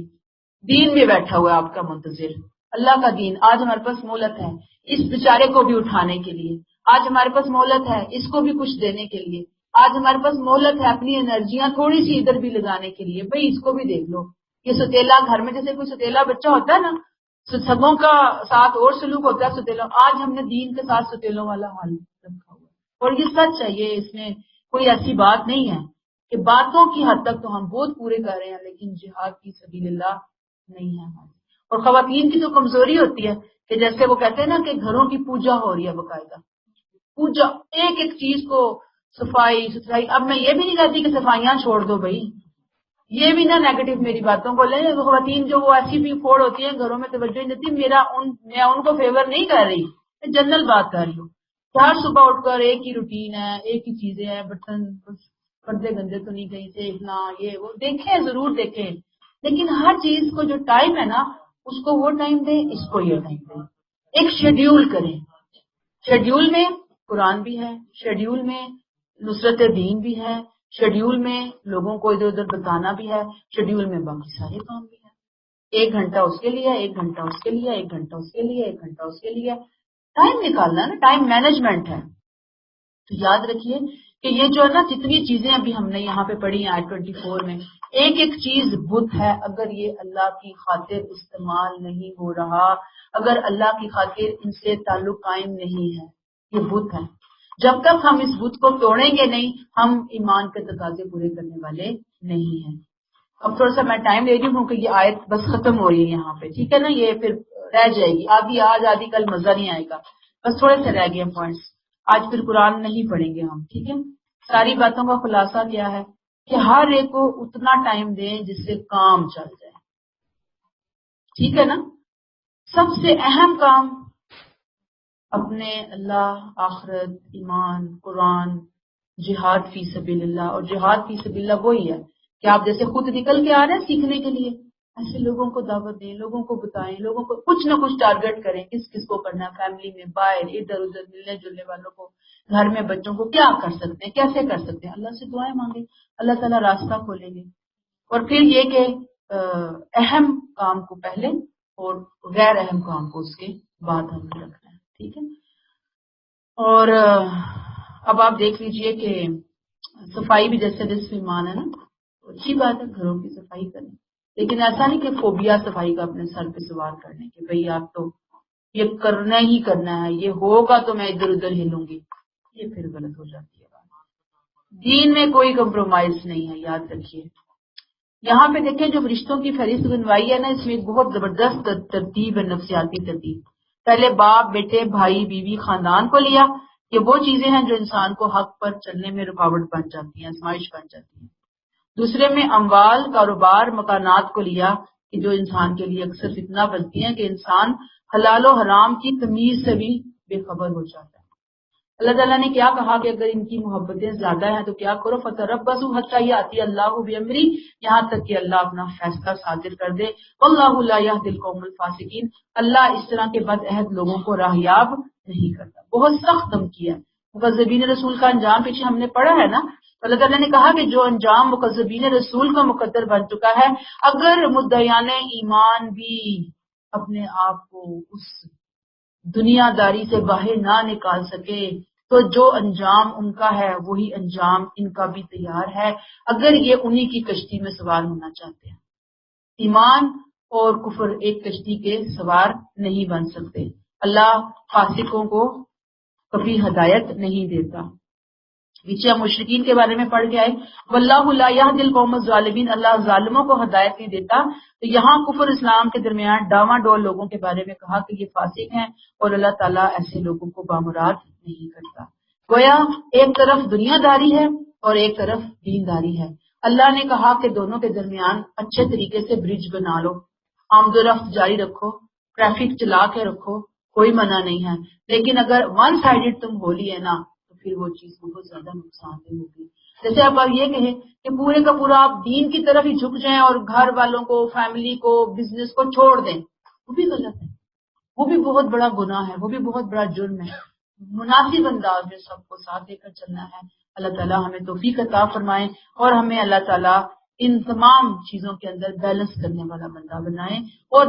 دین بھی بیٹھا ہوا ہے آپ کا منتظر، اللہ کا دین۔ آج ہمارے پاس مہلت ہے اس بیچارے کو بھی اٹھانے کے لیے، آج ہمارے پاس مہلت ہے اس کو بھی کچھ دینے کے لیے، آج ہمارے پاس مہلت ہے اپنی انرجیاں تھوڑی سی ادھر بھی لگانے کے لیے۔ بھئی اس کو بھی دیکھ لو، یہ ستیلا گھر میں جیسے کوئی ستیلا بچہ ہوتا ہے نا، سبوں کا ساتھ اور سلوک ہوتا ہے ستیلا، آج ہم نے دین کے ساتھ ستیلوں والا حال رکھا ہوا ہے، اور یہ سچ ہے، یہ اس میں کوئی ایسی بات نہیں ہے کہ باتوں کی حد تک تو ہم بہت پورے کر رہے ہیں لیکن جہاد کی سبیل اللہ نہیں ہے ہماری۔ اور خواتین کی تو کمزوری ہوتی ہے کہ جیسے وہ کہتے ہیں نا کہ گھروں کی پوجا ہو رہی ہے، باقاعدہ پوجا، ایک ایک چیز کو صفائی ستھرائی۔ اب میں یہ بھی نہیں کہتی کہ صفائیاں چھوڑ دو بھائی، یہ بھی نہ نیگیٹو میری باتوں کو لیں، خواتین جو وہ ایسی بھی فوڑ ہوتی ہیں گھروں میں توجہ نہیں دیتی، میں ان کو فیور نہیں کر رہی، میں جنرل بات کر رہی ہوں۔ ہر صبح اٹھ کر ایک ہی روٹین ہے، ایک ہی چیزیں ہیں، برتن پردے گندے تو نہیں کہیں سے اتنا، یہ وہ دیکھیں، ضرور دیکھیں، لیکن ہر چیز کو جو ٹائم ہے نا اس کو وہ ٹائم دیں، اس کو یہ ٹائم دیں، ایک شیڈیول کریں۔ شیڈیول میں قرآن بھی ہے، شیڈیول میں نصرت دین بھی ہے، شیڈیول میں لوگوں کو ادھر ادھر بتانا بھی ہے، شیڈیول میں باقی سارے کام بھی ہیں۔ 1 گھنٹہ اس کے لیے، 1 گھنٹہ اس کے لیے، 1 گھنٹہ اس کے لیے، 1 گھنٹہ اس کے لیے، ٹائم نکالنا نا، ٹائم مینجمنٹ ہے۔ تو یاد رکھیے کہ یہ جو ہے نا جتنی چیزیں ابھی ہم نے یہاں پہ پڑھی ہیں آیت 24 میں، ایک ایک چیز بت ہے۔ اگر یہ اللہ کی خاطر استعمال نہیں ہو رہا، اگر اللہ کی خاطر ان سے تعلق قائم نہیں ہے، یہ بت ہے۔ جب تک ہم اس بت کو توڑیں گے نہیں، ہم ایمان کے تقاضے پورے کرنے والے نہیں ہیں۔ اب تھوڑا سا میں ٹائم لے رہی ہوں کہ یہ آیت بس ختم ہو رہی ہے یہاں پہ، ٹھیک ہے نا، یہ پھر رہ جائے گی، آدھی آج آدھی کل، مزہ نہیں آئے گا، بس تھوڑے سے رہ گئے پوائنٹس، آج پھر قرآن نہیں پڑھیں گے ہم، ٹھیک ہے۔ ساری باتوں کا خلاصہ کیا ہے کہ ہر ایک کو اتنا ٹائم دیں جس سے کام چل جائے، ٹھیک ہے نا۔ سب سے اہم کام اپنے اللہ، آخرت، ایمان، قرآن، جہاد فی سبیل اللہ، اور جہاد فی سبیل اللہ وہی ہے کہ آپ جیسے خود نکل کے آ رہے ہیں سیکھنے کے لیے، ایسے لوگوں کو دعوت دیں، لوگوں کو بتائیں، لوگوں کو کچھ نہ کچھ ٹارگٹ کریں، کس کس کو کرنا ہے، فیملی میں، باہر، ادھر ادھر ملنے جلنے والوں کو، گھر میں بچوں کو، کیا کر سکتے ہیں، کیسے کر سکتے ہیں، اللہ سے دعائیں مانگیں، اللہ تعالیٰ راستہ کھولیں گے۔ اور پھر یہ کہ اہم کام کو پہلے اور غیر اہم کام کو اس کے بعد ہم نے رکھنا ہے، ٹھیک ہے۔ اور اب آپ دیکھ لیجئے کہ صفائی بھی جیسے جیسے ایمان ہے نا، اچھی بات ہے گھروں کی صفائی کریں، لیکن ایسا نہیں کہ فوبیا صفائی کا اپنے سر پہ سوار کرنے کہ بھئی آپ تو یہ کرنا ہی کرنا ہے، یہ ہوگا تو میں ادھر ادھر ہلوں گی، یہ پھر غلط ہو جاتی ہے بات۔ دین میں کوئی کمپرومائز نہیں ہے، یاد رکھیے۔ یہاں پہ دیکھیں جو رشتوں کی فہرست بنوائی ہے نا، اس میں ایک بہت زبردست ترتیب ہے، نفسیاتی ترتیب۔ پہلے باپ، بیٹے، بھائی، بیوی، خاندان کو لیا، یہ وہ چیزیں ہیں جو انسان کو حق پر چلنے میں رکاوٹ بن جاتی ہیں، آزمائش بن جاتی ہیں۔ دوسرے میں اموال، کاروبار، مکانات کو لیا کہ جو انسان کے لیے اکثر فتنہ بنتی ہیں کہ انسان حلال و حرام کی تمیز سے بھی بے خبر ہو جاتا ہے۔ اللہ تعالیٰ نے کیا کہا کہ اگر ان کی محبتیں زیادہ ہیں تو کیا کرو، فتربصوا حتی یأتی اللہ بامرہ، یہاں تک کہ اللہ اپنا فیصلہ صادر کر دے، واللہ لا یہدی القوم الفاسقین، اللہ اس طرح کے بد عہد لوگوں کو راہیاب نہیں کرتا۔ بہت سخت دھمکی ہے۔ مکذبین رسول کا انجام پیچھے ہم نے پڑھا ہے نا، اللہ تعالیٰ نے کہا کہ جو انجام مکذبین رسول کا مقدر بن چکا ہے، اگر مدعیان ایمان بھی اپنے آپ کو اس دنیا داری سے باہر نہ نکال سکے تو جو انجام ان کا ہے وہی انجام ان کا بھی تیار ہے، اگر یہ انہی کی کشتی میں سوار ہونا چاہتے ہیں۔ ایمان اور کفر ایک کشتی کے سوار نہیں بن سکتے۔ اللہ فاسقوں کو کبھی ہدایت نہیں دیتا۔ پیچھے ہم مشرکین کے بارے میں پڑھ کے آئے، واللہ لا یہدی القوم الظالمین، اللہ ظالموں کو ہدایت نہیں دیتا۔ تو یہاں کفر اسلام کے درمیان ڈاواں ڈول لوگوں کے بارے میں کہا کہ یہ فاسق ہیں، اور اللہ تعالیٰ ایسے لوگوں کو بامراد نہیں کرتا۔ گویا ایک طرف دنیا داری ہے اور ایک طرف دین داری ہے۔ اللہ نے کہا کہ دونوں کے درمیان اچھے طریقے سے برج بنا لو، آمد و رفت جاری رکھو، ٹریفک چلا کے رکھو، کوئی منع نہیں ہے، لیکن اگر ون سائیڈڈ تم بولی ہے نا تو پھر وہ چیز بہت زیادہ نقصان دہ ہوگی۔ جیسے آپ یہ کہیں کہ پورے کا پورا آپ دین کی طرف ہی جھک جائیں اور گھر والوں کو، فیملی کو، بزنس کو چھوڑ دیں، وہ بھی غلط ہے، وہ بھی بہت بڑا گناہ ہے، وہ بھی بہت بڑا جرم ہے۔ مناسب انداز میں سب کو ساتھ لے کر چلنا ہے۔ اللہ تعالیٰ ہمیں توفیق عطا فرمائے اور ہمیں اللہ تعالیٰ ان تمام چیزوں کے اندر بیلنس کرنے والا بندہ بنائے اور